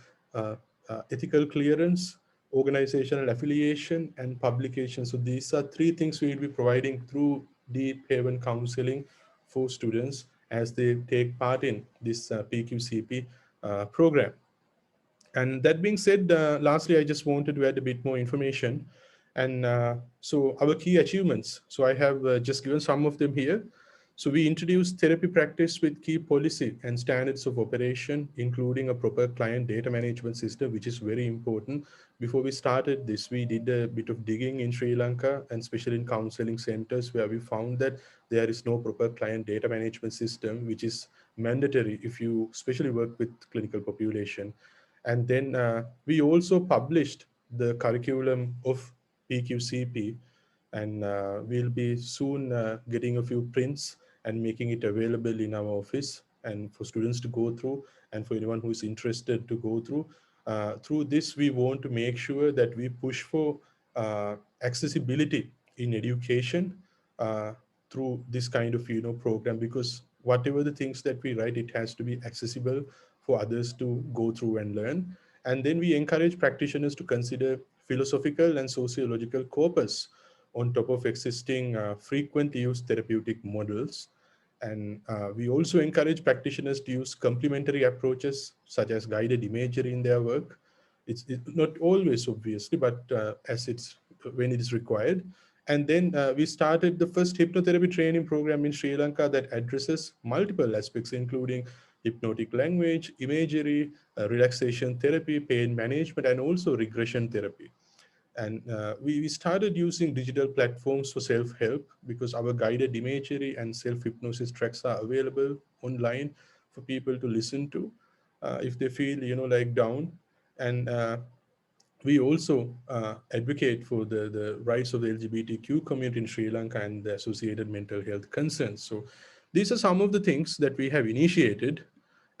D: ethical clearance, organizational affiliation, and publication. So these are 3 things we will be providing through Deep Haven Counseling for students as they take part in this PQCP program. And that being said, lastly, I just wanted to add a bit more information. And so our key achievements. So I have just given some of them here. So we introduced therapy practice with key policy and standards of operation, including a proper client data management system, which is very important. Before we started this, we did a bit of digging in Sri Lanka, and especially in counseling centers, where we found that there is no proper client data management system, which is mandatory if you especially work with clinical population. And then we also published the curriculum of PQCP, and we'll be soon getting a few prints and making it available in our office and for students to go through, and for anyone who is interested to go through. Through this, we want to make sure that we push for accessibility in education through this kind of program, because whatever the things that we write, it has to be accessible for others to go through and learn. And then we encourage practitioners to consider philosophical and sociological corpus on top of existing frequently used therapeutic models. And we also encourage practitioners to use complementary approaches such as guided imagery in their work. It's not always, obviously, but as it's when it is required. And then we started the first hypnotherapy training program in Sri Lanka that addresses multiple aspects, including hypnotic language, imagery, relaxation therapy, pain management, and also regression therapy. And we started using digital platforms for self-help because our guided imagery and self-hypnosis tracks are available online for people to listen to if they feel, like down. And we also advocate for the rights of the LGBTQ community in Sri Lanka and the associated mental health concerns. So these are some of the things that we have initiated.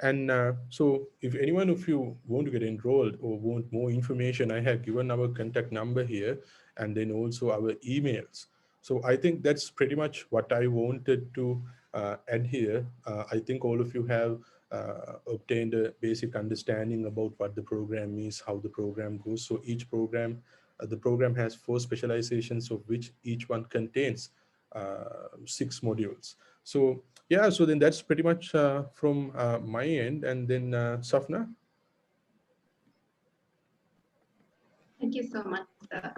D: And so if anyone of you want to get enrolled or want more information, I have given our contact number here and then also our emails. So I think that's pretty much what I wanted to add here. I think all of you have obtained a basic understanding about what the program is, how the program goes. So each program, the program has 4 specializations, of which each one contains 6 modules. So yeah, so then that's pretty much from my end. And then Safna.
G: Thank you so much, sir.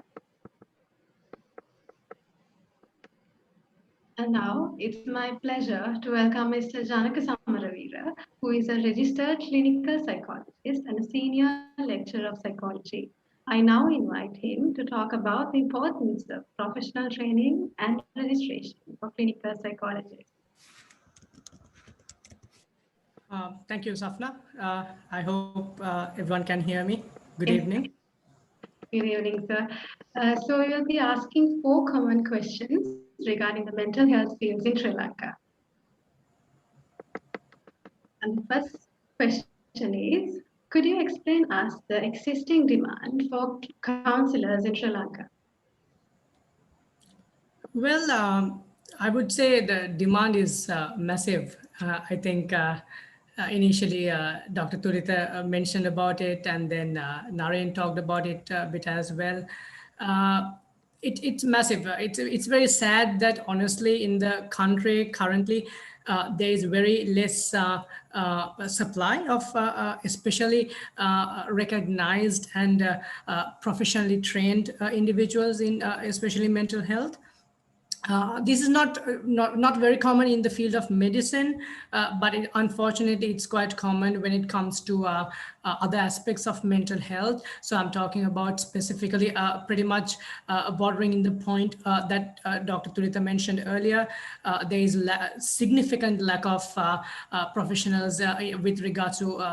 G: And now it's my pleasure to welcome Mr. Janaka Samaravira, who is a registered clinical psychologist and a senior lecturer of psychology. I now invite him to talk about the importance of professional training and registration for clinical psychologists.
H: Thank you, Safna. I hope everyone can hear me. Good evening.
G: Good evening, sir. So we'll be asking 4 common questions regarding the mental health fields in Sri Lanka. And the first question is, could you explain us the existing demand for counselors in Sri Lanka?
H: Well, I would say the demand is massive. I think initially Dr. Thulitha mentioned about it, and then Naren talked about it a bit as well. It's massive. It's very sad that honestly in the country currently there is very less supply of especially recognized and professionally trained individuals in especially mental health. This is not very common in the field of medicine, but unfortunately it's quite common when it comes to other aspects of mental health. So I'm talking about specifically pretty much bordering in the point that Dr. Thulitha mentioned earlier. There is significant lack of professionals with regards to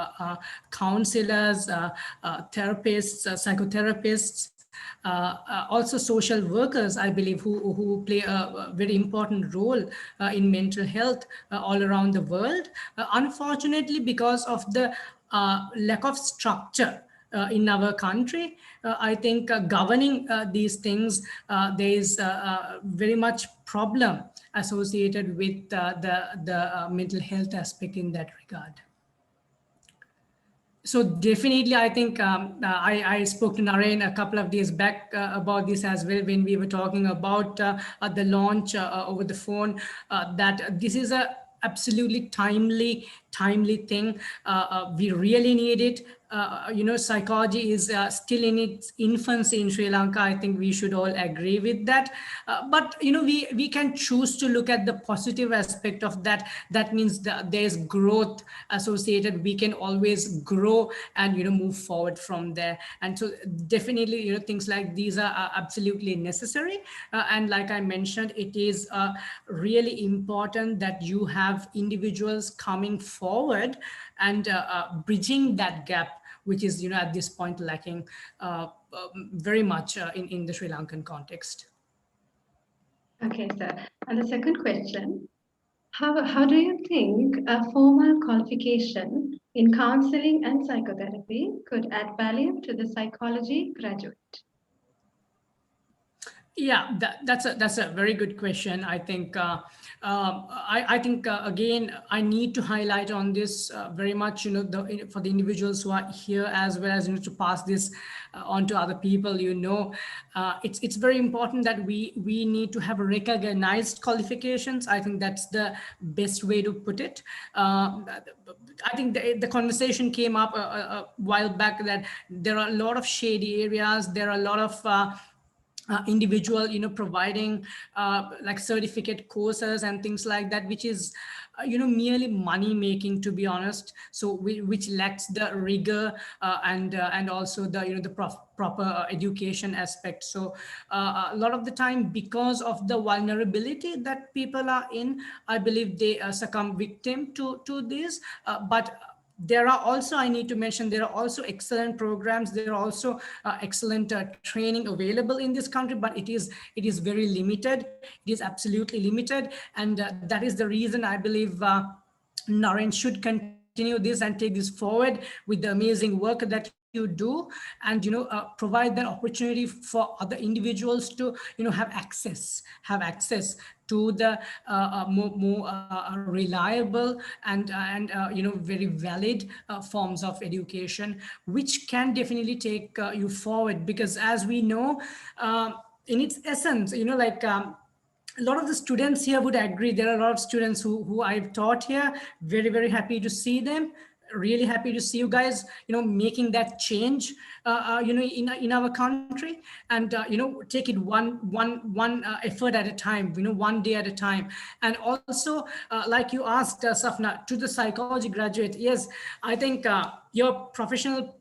H: counselors, therapists, psychotherapists, also social workers, I believe, who play a very important role in mental health all around the world. Unfortunately, because of the lack of structure in our country, I think governing these things, there is very much problem associated with the mental health aspect in that regard. So definitely, I think I spoke to Naren a couple of days back about this as well when we were talking about the launch over the phone, that this is a absolutely timely thing. We really need it. Psychology is still in its infancy in Sri Lanka. I think we should all agree with that. But we can choose to look at the positive aspect of that. That means that there's growth associated. We can always grow and move forward from there. And so definitely things like these are absolutely necessary. And like I mentioned, it is really important that you have individuals coming forward and bridging that gap, which is at this point lacking very much in the Sri Lankan context.
G: Okay, sir. And the second question, how do you think a formal qualification in counseling and psychotherapy could add value to the psychology graduate?
H: Yeah, that's a very good question. I think I think again I need to highlight on this very much. For the individuals who are here, as well as to pass this on to other people. It's very important that we need to have recognized qualifications. I think that's the best way to put it. I think the conversation came up a while back that there are a lot of shady areas. There are a lot of individual providing like certificate courses and things like that, which is merely money making, to be honest. So which lacks the rigor and also the proper education aspect. So a lot of the time, because of the vulnerability that people are in, I believe they succumb victim to this. But there are also, I need to mention, there are also excellent programs. There are also excellent training available in this country, but it is very limited. It is absolutely limited, and that is the reason I believe Naren should continue this and take this forward with the amazing work that you do, and provide that opportunity for other individuals to have access to the more reliable and very valid forms of education, which can definitely take you forward. Because as we know, in its essence, a lot of the students here would agree. There are a lot of students who I've taught here. Very, very happy to see them. Really happy to see you guys, making that change, in our country, and take it one effort at a time, one day at a time. And also, like you asked, Safna, to the psychology graduate, yes, I think your professional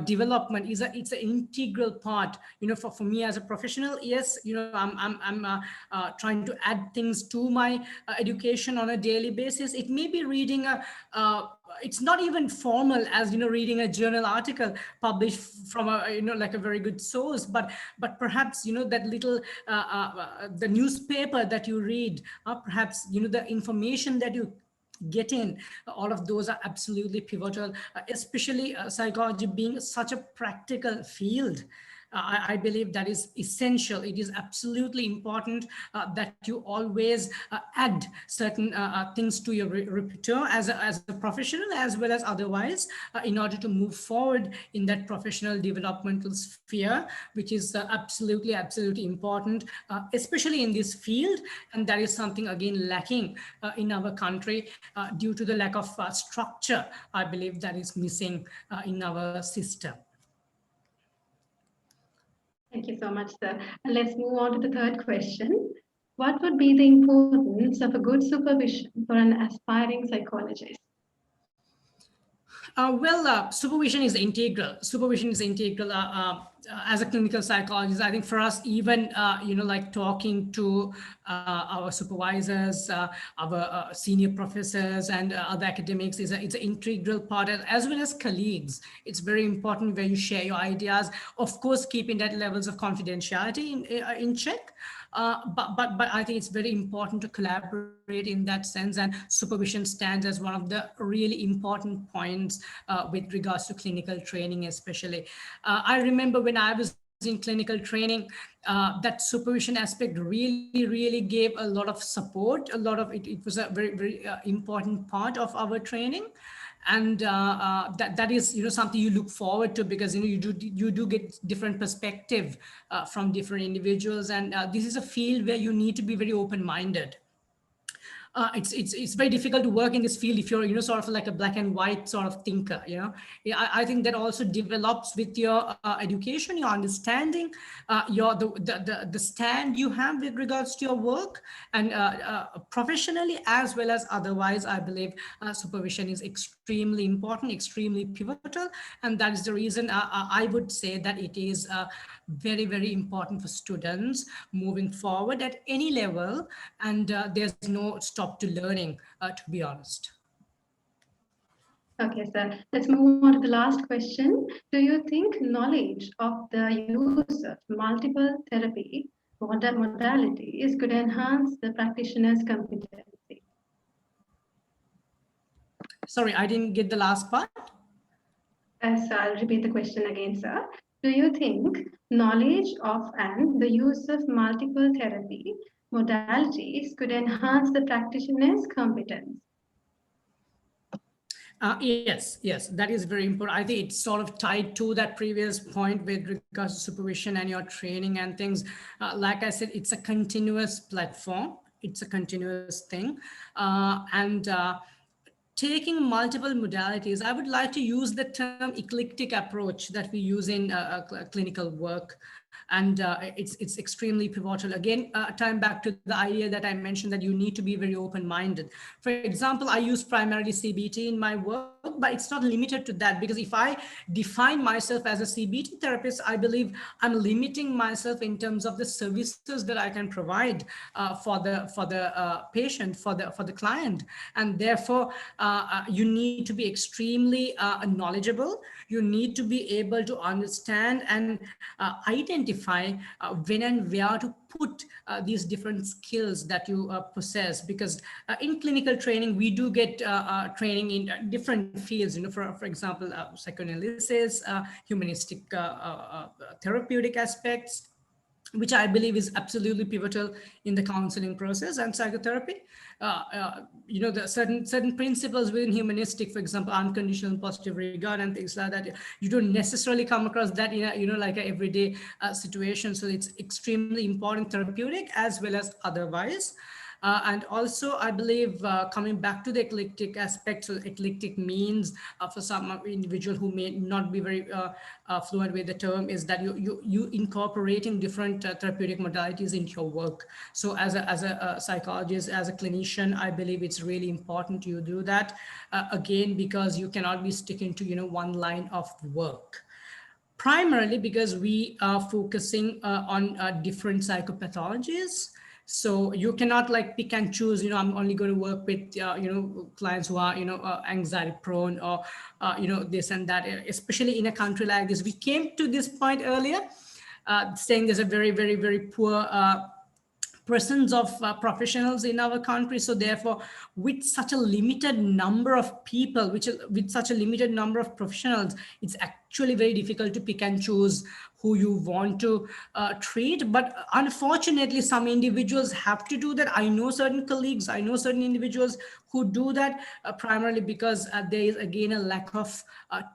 H: development it's an integral part for me as a professional. Yes, I'm trying to add things to my education on a daily basis. It may be reading it's not even formal as reading a journal article published from a like a very good source, but perhaps that little the newspaper that you read, perhaps the information that you get in, all of those are absolutely pivotal, especially psychology being such a practical field. I believe that is essential. It is absolutely important that you always add certain things to your repertoire as a professional, as well as otherwise, in order to move forward in that professional developmental sphere, which is absolutely important, especially in this field. And that is something, again, lacking in our country due to the lack of structure, I believe, that is missing in our system.
G: Thank you so much, sir. And let's move on to the third question. What would be the importance of a good supervision for an aspiring psychologist?
H: Supervision is integral. Supervision is integral. As a clinical psychologist, I think for us, even like talking to our supervisors, our senior professors, and other academics it's an integral part, as well as colleagues. It's very important where you share your ideas, of course, keeping that levels of confidentiality in check. But I think it's very important to collaborate in that sense, and supervision stands as one of the really important points with regards to clinical training, especially. I remember when I was in clinical training, that supervision aspect really gave a lot of support. A lot of it was a very important part of our training. And that is something you look forward to, because you do get different perspective from different individuals, and this is a field where you need to be very open-minded. It's very difficult to work in this field if you're sort of like a black and white sort of thinker. I think that also develops with your education, your understanding, the stand you have with regards to your work, and professionally as well as otherwise. I believe supervision is extremely important, extremely pivotal, and that is the reason I would say that it is very important for students moving forward at any level, and there's no stop to learning, to be honest.
G: Okay, sir. Let's move on to the last question. Do you think knowledge of the use of multiple therapy modalities could enhance the practitioner's competency?
H: Sorry, I didn't get the last part.
G: So I'll repeat the question again, sir. Do you think knowledge of and the use of multiple therapy modalities could enhance the practitioner's competence?
H: Yes, that is very important. I think it's sort of tied to that previous point with regards to supervision and your training and things. Like I said, it's a continuous platform. It's a continuous thing. And taking multiple modalities, I would like to use the term eclectic approach that we use in clinical work. And it's extremely pivotal. Again, time back to the idea that I mentioned, that you need to be very open-minded. For example, I use primarily CBT in my work, but it's not limited to that, because if I define myself as a CBT therapist, I believe I'm limiting myself in terms of the services that I can provide for the patient, for the client. And therefore, you need to be extremely knowledgeable. You need to be able to understand and identify when and where to put these different skills that you possess. Because in clinical training, we do get training in different fields, for example, psychoanalysis, humanistic therapeutic aspects, which I believe is absolutely pivotal in the counseling process and psychotherapy. The certain principles within humanistic, for example, unconditional positive regard and things like that, you don't necessarily come across that in a, like a everyday situation. So it's extremely important, therapeutic as well as otherwise. And also, I believe, coming back to the eclectic aspect, so eclectic means for some individual who may not be very fluent with the term, is that you incorporating different therapeutic modalities into your work. So as a psychologist, as a clinician, I believe it's really important you do that, again, because you cannot be sticking to one line of work. Primarily because we are focusing on different psychopathologies. So you cannot like pick and choose, I'm only going to work with, clients who are, anxiety prone, or, this and that, especially in a country like this. We came to this point earlier, saying there's a very, very, very poor presence of professionals in our country. So therefore, with such a limited number of people, with such a limited number of professionals, it's actually very difficult to pick and choose who you want to treat. But unfortunately, some individuals have to do that. I know certain colleagues, I know certain individuals who do that primarily because there is again a lack of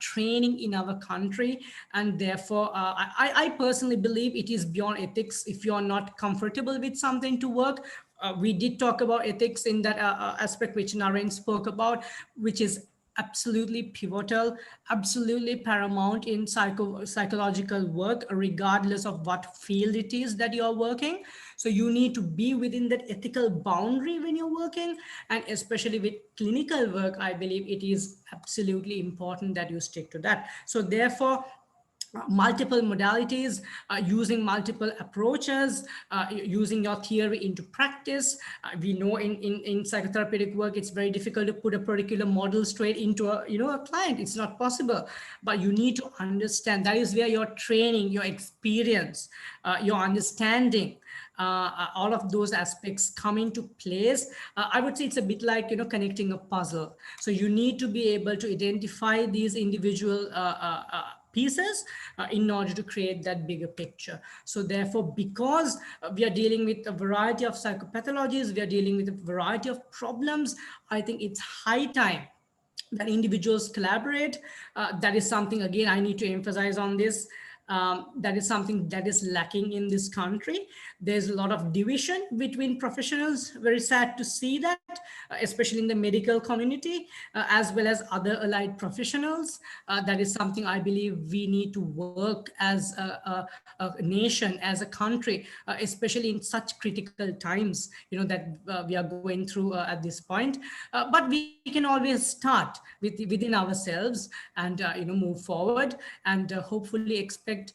H: training in our country. And therefore, I personally believe it is beyond ethics. If you're not comfortable with something to work, we did talk about ethics in that aspect which Naren spoke about, which is absolutely pivotal, absolutely paramount in psychological work, regardless of what field it is that you're working. So you need to be within that ethical boundary when you're working. And especially with clinical work, I believe it is absolutely important that you stick to that. So therefore, multiple modalities, using multiple approaches, using your theory into practice. We know in psychotherapeutic work, it's very difficult to put a particular model straight into a client. It's not possible, but you need to understand. That is where your training, your experience, your understanding, all of those aspects come into place. I would say it's a bit like, connecting a puzzle. So you need to be able to identify these individual pieces in order to create that bigger picture. So therefore, because we are dealing with a variety of psychopathologies, we are dealing with a variety of problems, I think it's high time that individuals collaborate. That is something, again, I need to emphasize on this. That is something that is lacking in this country. There's a lot of division between professionals. Very sad to see that, especially in the medical community, as well as other allied professionals. That is something I believe we need to work as a nation, as a country, especially in such critical times, that we are going through at this point. But we can always start within ourselves and move forward, and hopefully expect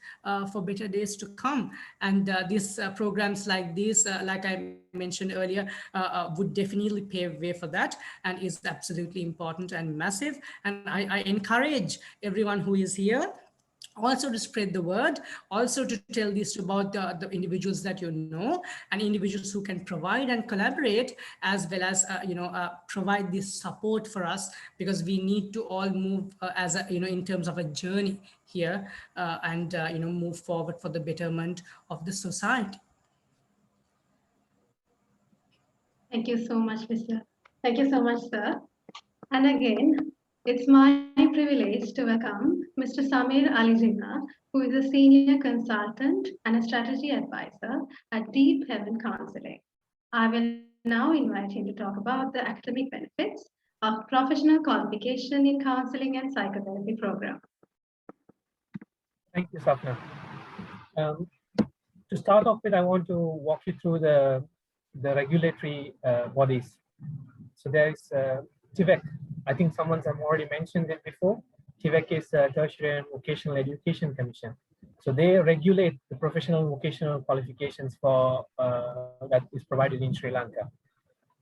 H: for better days to come. And these programs like this, like I mentioned earlier, would definitely pave way for that, and is absolutely important and massive. And I encourage everyone who is here also to spread the word, also to tell this about the individuals that you know, and individuals who can provide and collaborate, as well as provide this support for us, because we need to all move as a, in terms of a journey here, and move forward for the betterment of the society.
G: Thank you so much, Mr. Thank you so much, sir. And again, it's my privilege to welcome Mr. Samir Ali Jinnah, who is a senior consultant and a strategy advisor at Deep Heaven Counseling. I will now invite him to talk about the academic benefits of professional qualification in counseling and psychotherapy program.
I: Thank you, Sapna. To start off with, I want to walk you through the regulatory bodies. So there is TVEC. I think someone's already mentioned it before. TVEC is Tertiary and Vocational Education Commission. So they regulate the professional vocational qualifications for that is provided in Sri Lanka.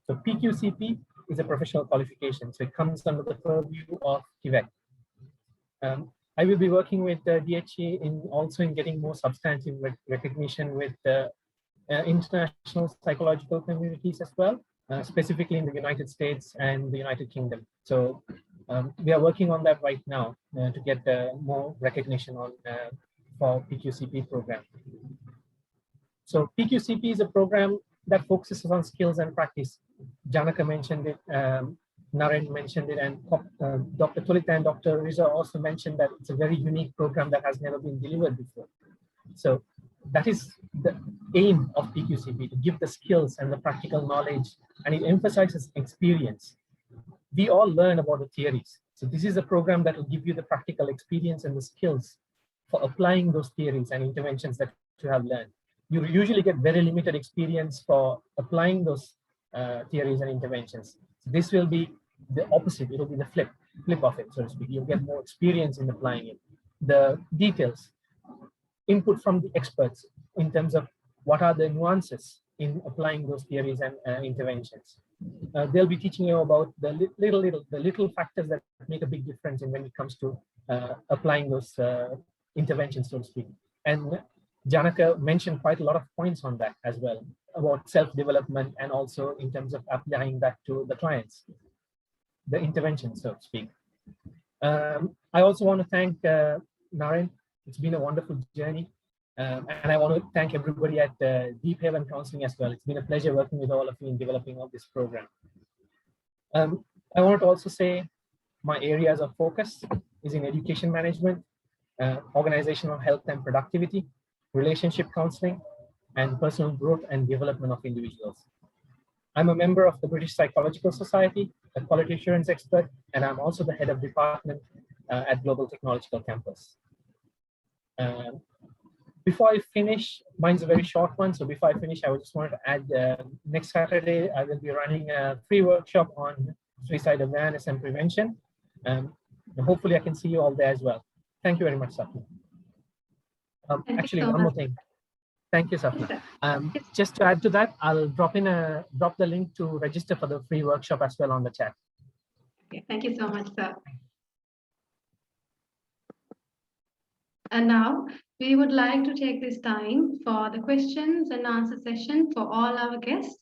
I: So PQCP is a professional qualification. So it comes under the purview of TVEC. I will be working with DHA also in getting more substantive recognition with international psychological communities as well, specifically in the United States and the United Kingdom. So we are working on that right now to get more recognition on for PQCP program. So PQCP is a program that focuses on skills and practice. Janaka mentioned it, Naren mentioned it, and Dr. Thulitha and Dr. Risser also mentioned that it's a very unique program that has never been delivered before. So that is the aim of PQCP, to give the skills and the practical knowledge, and it emphasizes experience. We all learn about the theories. So this is a program that will give you the practical experience and the skills for applying those theories and interventions that you have learned. You usually get very limited experience for applying those theories and interventions. So this will be the opposite. It will be the flip of it, so to speak. You'll get more experience in applying it. The details, input from the experts in terms of what are the nuances in applying those theories and interventions. They'll be teaching you about the little factors that make a big difference in when it comes to applying those interventions, so to speak. And Janaka mentioned quite a lot of points on that as well, about self-development and also in terms of applying that to the clients, the intervention, so to speak. I also want to thank Naren. It's been a wonderful journey. And I want to thank everybody at Deep Heaven Counseling as well. It's been a pleasure working with all of you in developing of this program. I want to also say my areas of focus is in education management, organizational health and productivity, relationship counseling, and personal growth and development of individuals. I'm a member of the British Psychological Society, a quality assurance expert, and I'm also the head of department at Global Technological Campus. Before I finish, mine's a very short one. So before I finish, I just wanted to add, next Saturday, I will be running a free workshop on suicide awareness and prevention. And hopefully I can see you all there as well. Thank you very much, Sapna. Actually, one more thing. Thank you, Sapna. Just to add to that, I'll drop the link to register for the free workshop as well on the chat.
G: Okay, thank you so much, sir. And now we would like to take this time for the questions and answer session for all our guests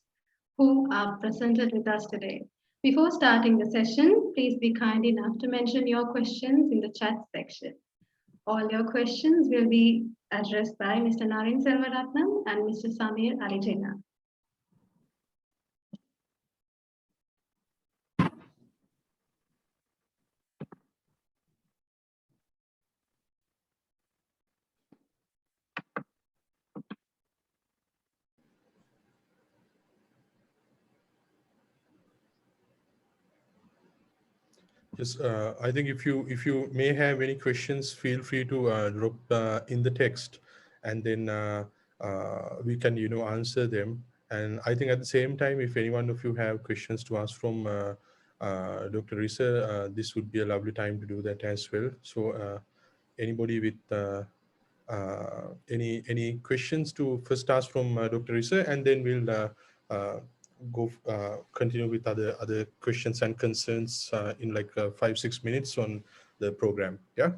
G: who are presented with us today. Before starting the session, please be kind enough to mention your questions in the chat section. All your questions will be addressed by Mr. Naren Selvaratnam and Mr. Samir Ali Jinnah.
D: Yes, I think if you may have any questions, feel free to drop in the text, and then we can answer them. And I think at the same time, if any one of you have questions to ask from Dr. Risser, this would be a lovely time to do that as well. So anybody with any questions to first ask from Dr. Risser, and then we'll continue with other questions and concerns in like 5-6 minutes on the program. Yeah.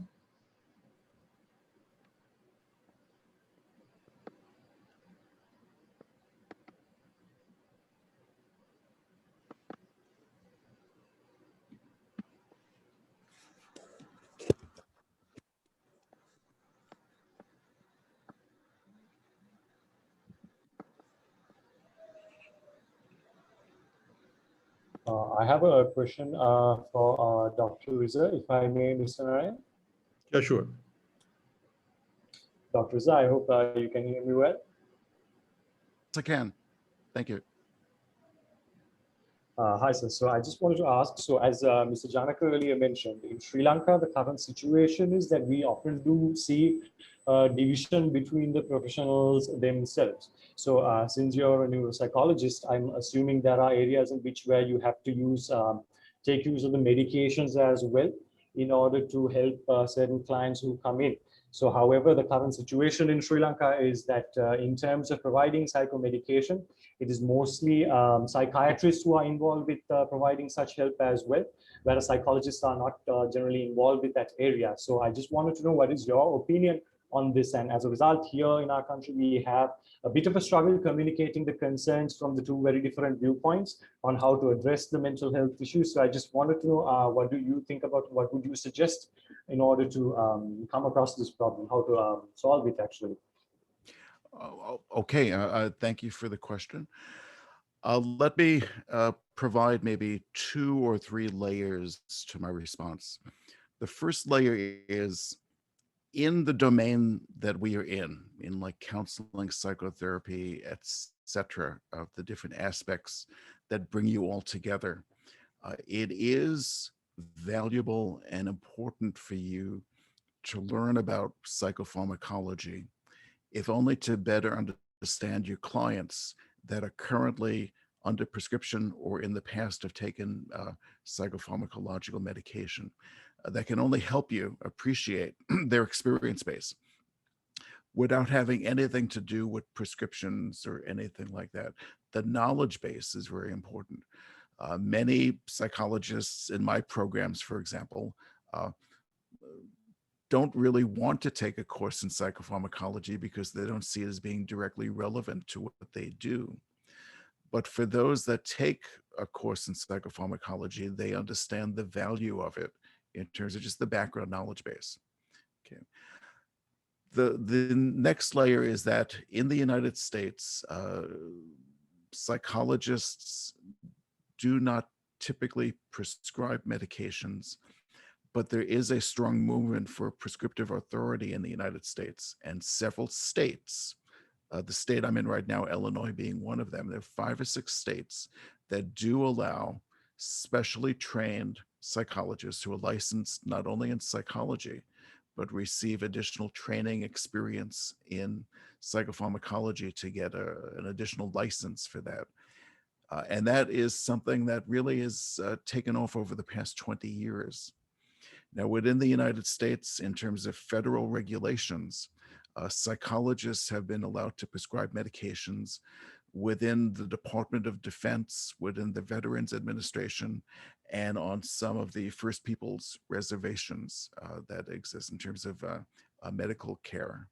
B: I have a question for Dr. Risser, if I may, Mr. Narayan.
D: Yeah, sure.
B: Dr. Risser, I hope you can hear me well.
E: Yes, I can. Thank you.
B: Hi, sir. So I just wanted to ask, so as Mr. Janaka earlier mentioned, in Sri Lanka, the current situation is that we often do see division between the professionals themselves. So since you're a neuropsychologist, I'm assuming there are areas in which where you have to use, take use of the medications as well in order to help certain clients who come in. So however, the current situation in Sri Lanka is that in terms of providing psychomedication, it is mostly psychiatrists who are involved with providing such help as well, whereas psychologists are not generally involved with that area. So I just wanted to know what is your opinion on this. And as a result, here in our country, we have a bit of a struggle communicating the concerns from the two very different viewpoints on how to address the mental health issues. So I just wanted to know, what do you think about, what would you suggest in order to come across this problem, how to solve it actually?
E: Okay, thank you for the question. Let me provide maybe 2 or 3 layers to my response. The first layer is in the domain that we are in like counseling, psychotherapy, etc., of the different aspects that bring you all together. It is valuable and important for you to learn about psychopharmacology, if only to better understand your clients that are currently under prescription or in the past have taken psychopharmacological medication. That can only help you appreciate their experience base without having anything to do with prescriptions or anything like that. The knowledge base is very important. Many psychologists in my programs, for example, don't really want to take a course in psychopharmacology because they don't see it as being directly relevant to what they do. But for those that take a course in psychopharmacology, they understand the value of it in terms of just the background knowledge base. Okay. The next layer is that in the United States, psychologists do not typically prescribe medications, but there is a strong movement for prescriptive authority in the United States, and several states, the state I'm in right now, Illinois being one of them, there are 5 or 6 states that do allow specially trained psychologists who are licensed not only in psychology, but receive additional training experience in psychopharmacology to get an additional license for that. And that is something that really is taken off over the past 20 years. Now, within the United States, in terms of federal regulations, psychologists have been allowed to prescribe medications within the Department of Defense, within the Veterans Administration, and on some of the First Peoples reservations that exist in terms of medical care.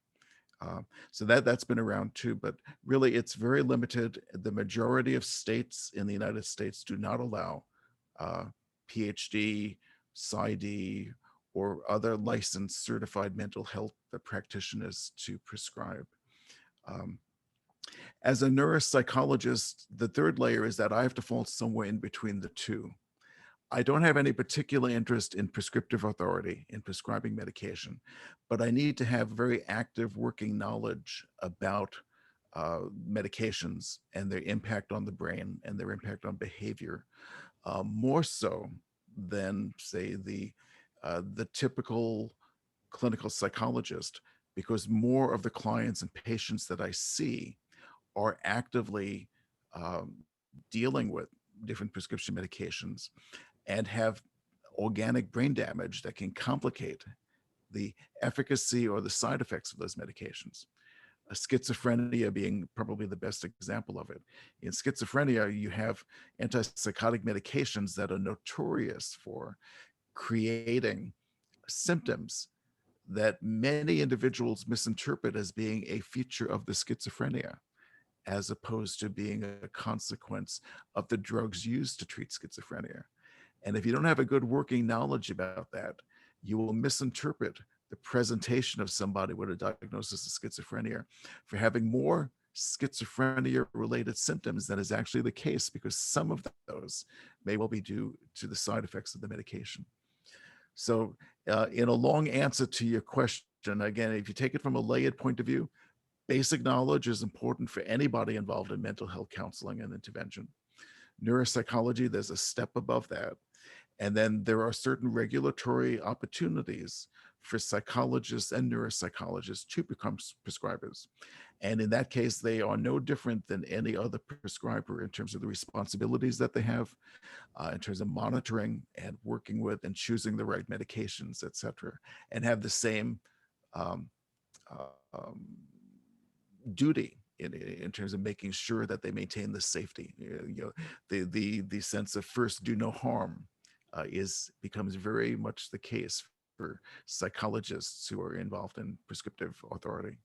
E: So that's been around too, but really it's very limited. The majority of states in the United States do not allow PhD, PsyD, or other licensed certified mental health practitioners to prescribe. As a neuropsychologist, the third layer is that I have to fall somewhere in between the two. I don't have any particular interest in prescriptive authority, in prescribing medication, but I need to have very active working knowledge about medications and their impact on the brain and their impact on behavior, more so than, say, the typical clinical psychologist, because more of the clients and patients that I see are actively dealing with different prescription medications and have organic brain damage that can complicate the efficacy or the side effects of those medications. Schizophrenia being probably the best example of it. In schizophrenia, you have antipsychotic medications that are notorious for creating symptoms that many individuals misinterpret as being a feature of the schizophrenia, as opposed to being a consequence of the drugs used to treat schizophrenia. And if you don't have a good working knowledge about that, you will misinterpret the presentation of somebody with a diagnosis of schizophrenia for having more schizophrenia-related symptoms, that is actually the case, because some of those may well be due to the side effects of the medication. So in a long answer to your question, again, if you take it from a layered point of view, basic knowledge is important for anybody involved in mental health counseling and intervention. Neuropsychology, there's a step above that. And then there are certain regulatory opportunities for psychologists and neuropsychologists to become prescribers. And in that case, they are no different than any other prescriber in terms of the responsibilities that they have, in terms of monitoring and working with and choosing the right medications, et cetera, and have the same duty in terms of making sure that they maintain the safety. The sense of first do no harm becomes very much the case for psychologists who are involved in prescriptive authority.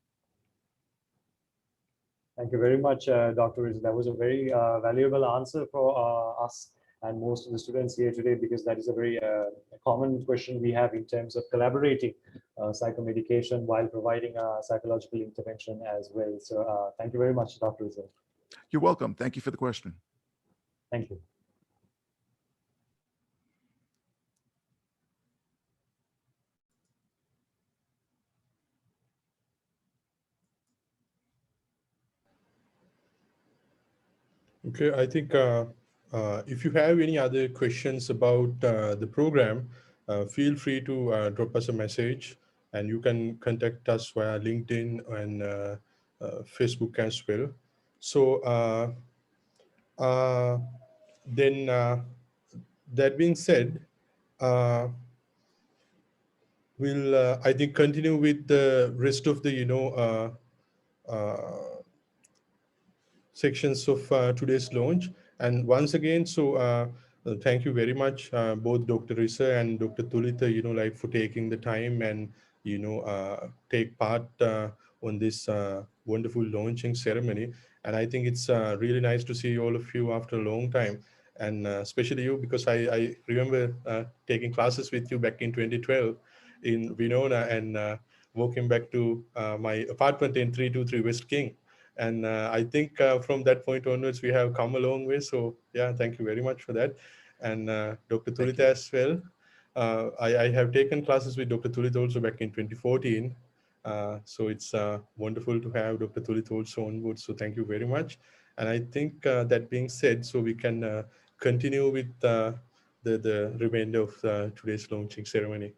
B: Thank you very much, Dr. Risser. That was a very valuable answer for us and most of the students here today, because that is a very common question we have in terms of collaborating psychomedication while providing psychological intervention as well. So thank you very much, Dr. Risser.
E: You're welcome. Thank you for the question.
B: Thank you.
D: Okay, I think if you have any other questions about the program, feel free to drop us a message, and you can contact us via LinkedIn and Facebook as well. So then that being said, we'll I think continue with the rest of the sections of today's launch. And once again, so thank you very much, both Dr. Risser and Dr. Thulitha, for taking the time and take part on this wonderful launching ceremony. And I think it's really nice to see all of you after a long time, and especially you, because I remember taking classes with you back in 2012 in Winona, and walking back to my apartment in 323 West King. And I think from that point onwards, we have come a long way. So yeah, thank you very much for that. And Dr. Thulitha as well. I have taken classes with Dr. Thulitha also back in 2014. So it's wonderful to have Dr. Thulitha also on board. So thank you very much. And I think that being said, so we can continue with the remainder of today's launching ceremony.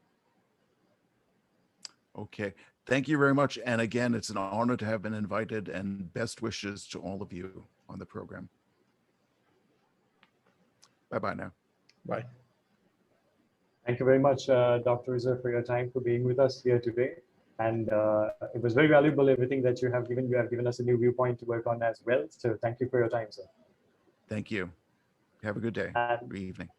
E: Okay. Thank you very much. And again, it's an honor to have been invited, and best wishes to all of you on the program. Bye-bye now.
D: Bye.
B: Thank you very much, Dr. Risser, for your time, for being with us here today. And it was very valuable, everything that you have given. You have given us a new viewpoint to work on as well. So thank you for your time, sir.
E: Thank you. Have a good day. Good evening.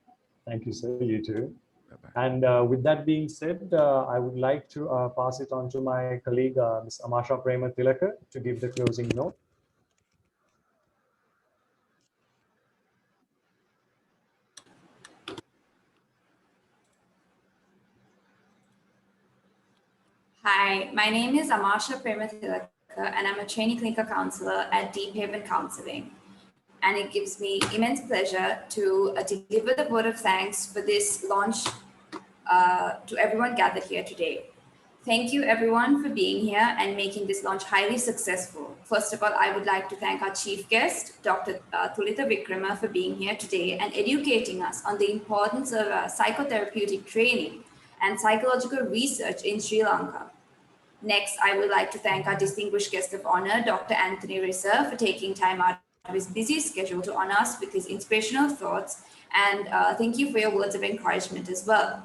B: Thank you, sir. You too.
E: Bye-bye.
B: And with that being said, I would like to pass it on to my colleague, Ms. Amasha Prema Tilaka, to give the closing note.
J: Hi, my name is Amasha Prema Tilaka, and I'm a trainee clinical counselor at Deep Haven Counseling. And it gives me immense pleasure to deliver the word of thanks for this launch to everyone gathered here today. Thank you everyone for being here and making this launch highly successful. First of all, I would like to thank our chief guest, Dr. Thulitha Wickrama, for being here today and educating us on the importance of psychotherapeutic training and psychological research in Sri Lanka. Next, I would like to thank our distinguished guest of honor, Dr. Anthony Risser, for taking time out of his busy schedule to honor us with his inspirational thoughts, and thank you for your words of encouragement as well.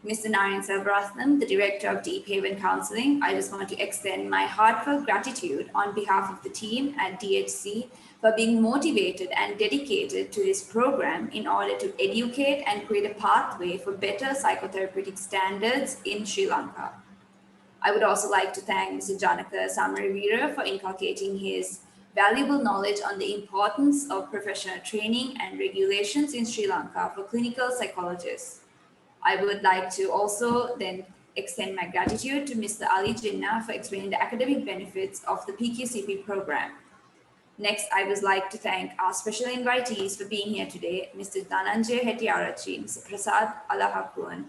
J: Mr. Narayan Selvaratnam, the Director of Deep Haven Counseling, I just want to extend my heartfelt gratitude on behalf of the team at DHC for being motivated and dedicated to this program in order to educate and create a pathway for better psychotherapeutic standards in Sri Lanka. I would also like to thank Mr. Janaka Samaravira for inculcating his valuable knowledge on the importance of professional training and regulations in Sri Lanka for clinical psychologists. I would like to also then extend my gratitude to Mr. Ali Jinnah for explaining the academic benefits of the PQCP program. Next, I would like to thank our special invitees for being here today, Mr. Dhananjay Hettiarachi, Mr. Prasad Alahapuan,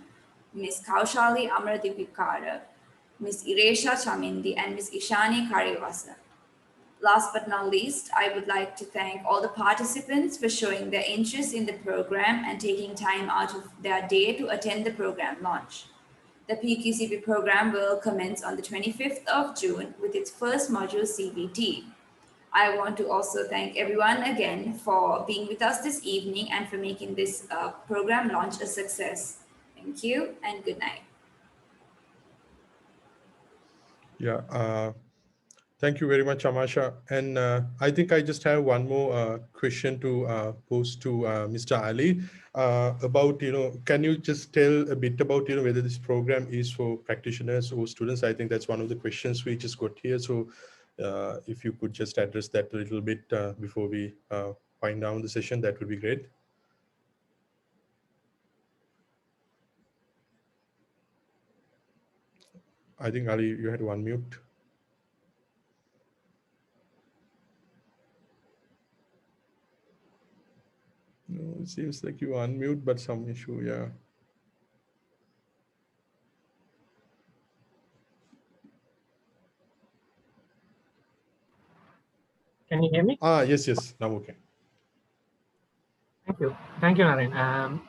J: Ms. Kaushali Amaradivikara, Ms. Iresha Chamindi, and Ms. Ishani Karivasa. Last but not least, I would like to thank all the participants for showing their interest in the program and taking time out of their day to attend the program launch. The PQCP program will commence on the 25th of June with its first module CBT. I want to also thank everyone again for being with us this evening and for making this program launch a success. Thank you and good night.
D: Yeah, thank you very much, Amasha. And I think I just have one more question to pose to Mr. Ali about, can you just tell a bit about, whether this program is for practitioners or students? I think that's one of the questions we just got here. So if you could just address that a little bit before we wind down the session, that would be great. I think, Ali, you had one mute. No, it seems like you unmute, but some issue, yeah.
I: Can you hear me?
D: Yes, now okay.
I: Thank you, Naren.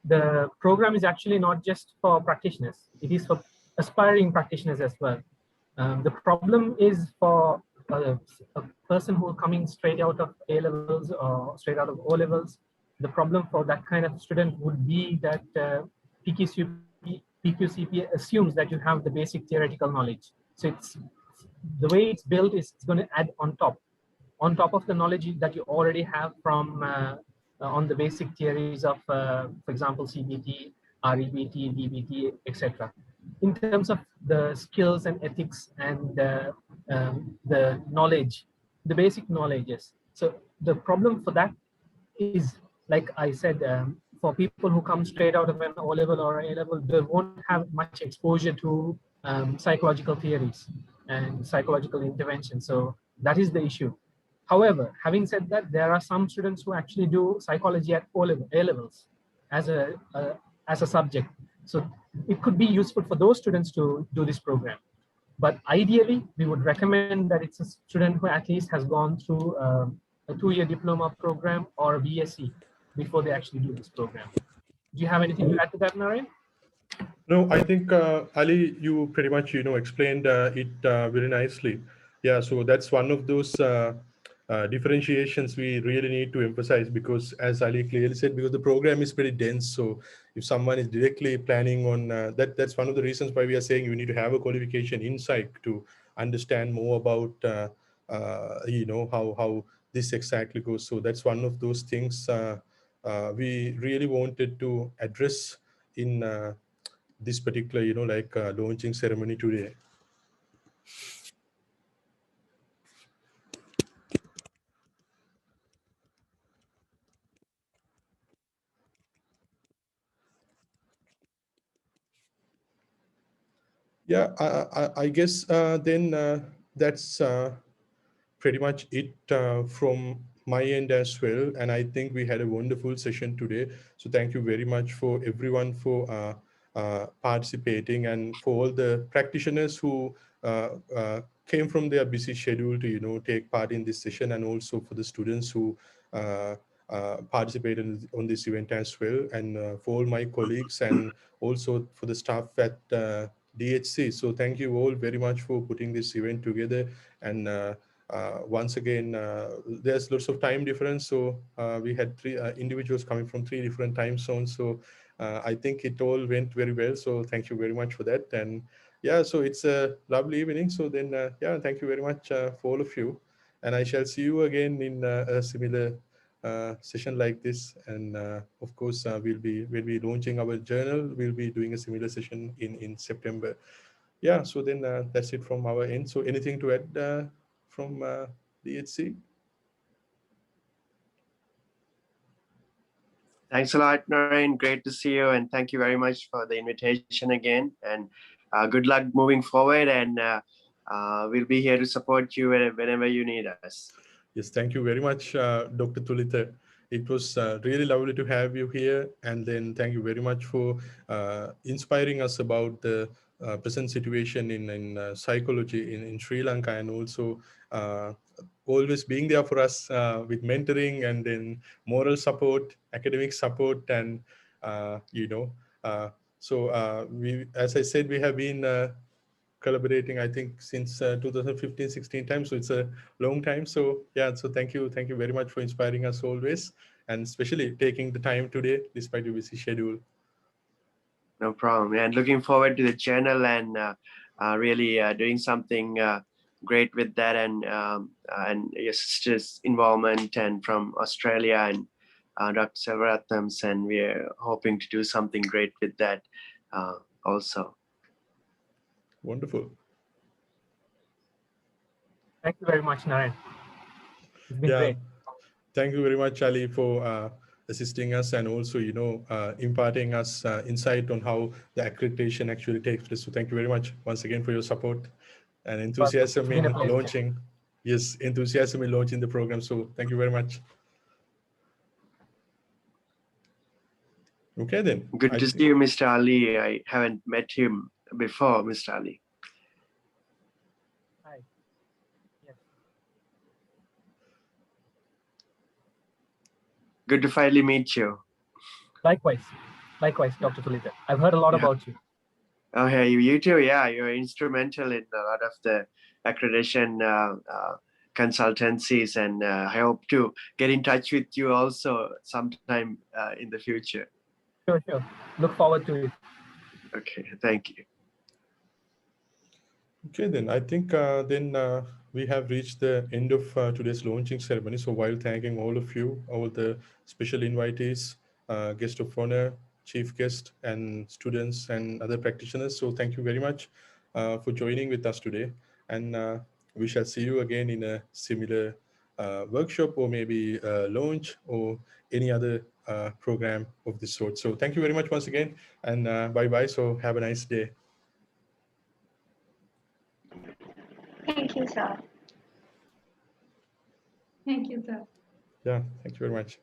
I: The program is actually not just for practitioners, it is for aspiring practitioners as well. The problem is for a person who is coming straight out of A levels or straight out of O levels. The problem for that kind of student would be that PQCP assumes that you have the basic theoretical knowledge. So it's the way it's built is it's going to add on top of the knowledge that you already have from on the basic theories of, for example, CBT, REBT, DBT, etc. In terms of the skills and ethics and the knowledge, the basic knowledges. So the problem for that is, like I said, for people who come straight out of an O level or A level, they won't have much exposure to psychological theories and psychological intervention. So that is the issue. However, having said that, there are some students who actually do psychology at A levels as a subject. So it could be useful for those students to do this program. But ideally, we would recommend that it's a student who at least has gone through a 2-year diploma program or a BSc before they actually do this program. Do you have anything to add to that, Naren?
D: No, I think, Ali, you pretty much, explained it very nicely. Yeah, so that's one of those differentiations we really need to emphasize, because as Ali clearly said, because the program is pretty dense. So if someone is directly planning on that's one of the reasons why we are saying you need to have a qualification in psych to understand more about, how this exactly goes. So that's one of those things we really wanted to address in this particular, launching ceremony today. Yeah, I guess then that's pretty much it from my end as well. And I think we had a wonderful session today. So thank you very much for everyone for participating, and for all the practitioners who came from their busy schedule to take part in this session, and also for the students who participated on this event as well, and for all my colleagues, and also for the staff at DHC. So thank you all very much for putting this event together. And once again, there's lots of time difference. So we had 3 individuals coming from 3 different time zones. So I think it all went very well. So thank you very much for that. And yeah, so it's a lovely evening. So then, yeah, thank you very much for all of you. And I shall see you again in a similar session like this. And of course, we'll be launching our journal. We'll be doing a similar session in September. Yeah, so then that's it from our end. So anything to add from DHC?
F: Thanks a lot, Naren. Great to see you. And thank you very much for the invitation again. And good luck moving forward. And we'll be here to support you whenever you need us.
D: Yes, thank you very much, Dr. Thulitha. It was really lovely to have you here. And then thank you very much for inspiring us about the present situation in psychology in Sri Lanka, and also always being there for us with mentoring and then moral support, academic support, and we, as I said, we have been collaborating, I think, since 2015-16 time, so it's a long time. So yeah, so thank you very much for inspiring us always, and especially taking the time today despite your busy schedule.
F: No problem. And looking forward to the channel and really doing something great with that, and your sister's involvement, and from Australia, and Dr. Selvaratnam's, and we're hoping to do something great with that also.
D: Wonderful.
I: Thank you very much, Naren. It's been great.
D: Thank you very much, Ali, for assisting us, and also, imparting us insight on how the accreditation actually takes place. So thank you very much once again for your support and enthusiasm in launching. Yes, enthusiasm in launching the program. So thank you very much. Okay, then.
F: Good to see you, Mr. Ali. I haven't met him before, Mr. Ali.
I: Hi. Yes.
F: Good to finally meet you.
I: Likewise, Dr. Thulitha. I've heard a lot about you.
F: Oh, yeah, you too. Yeah, you're instrumental in a lot of the accreditation consultancies, and I hope to get in touch with you also sometime in the future.
I: Sure. Look forward to it.
F: Okay, thank you.
D: Okay, then I think we have reached the end of today's launching ceremony. So while thanking all of you, all the special invitees, guest of honor, chief guest, and students and other practitioners. So thank you very much for joining with us today. And we shall see you again in a similar workshop, or maybe launch, or any other program of this sort. So thank you very much once again, and bye-bye. So have a nice day.
A: Thank you, sir.
G: Thank you, sir.
D: Yeah, thank you very much.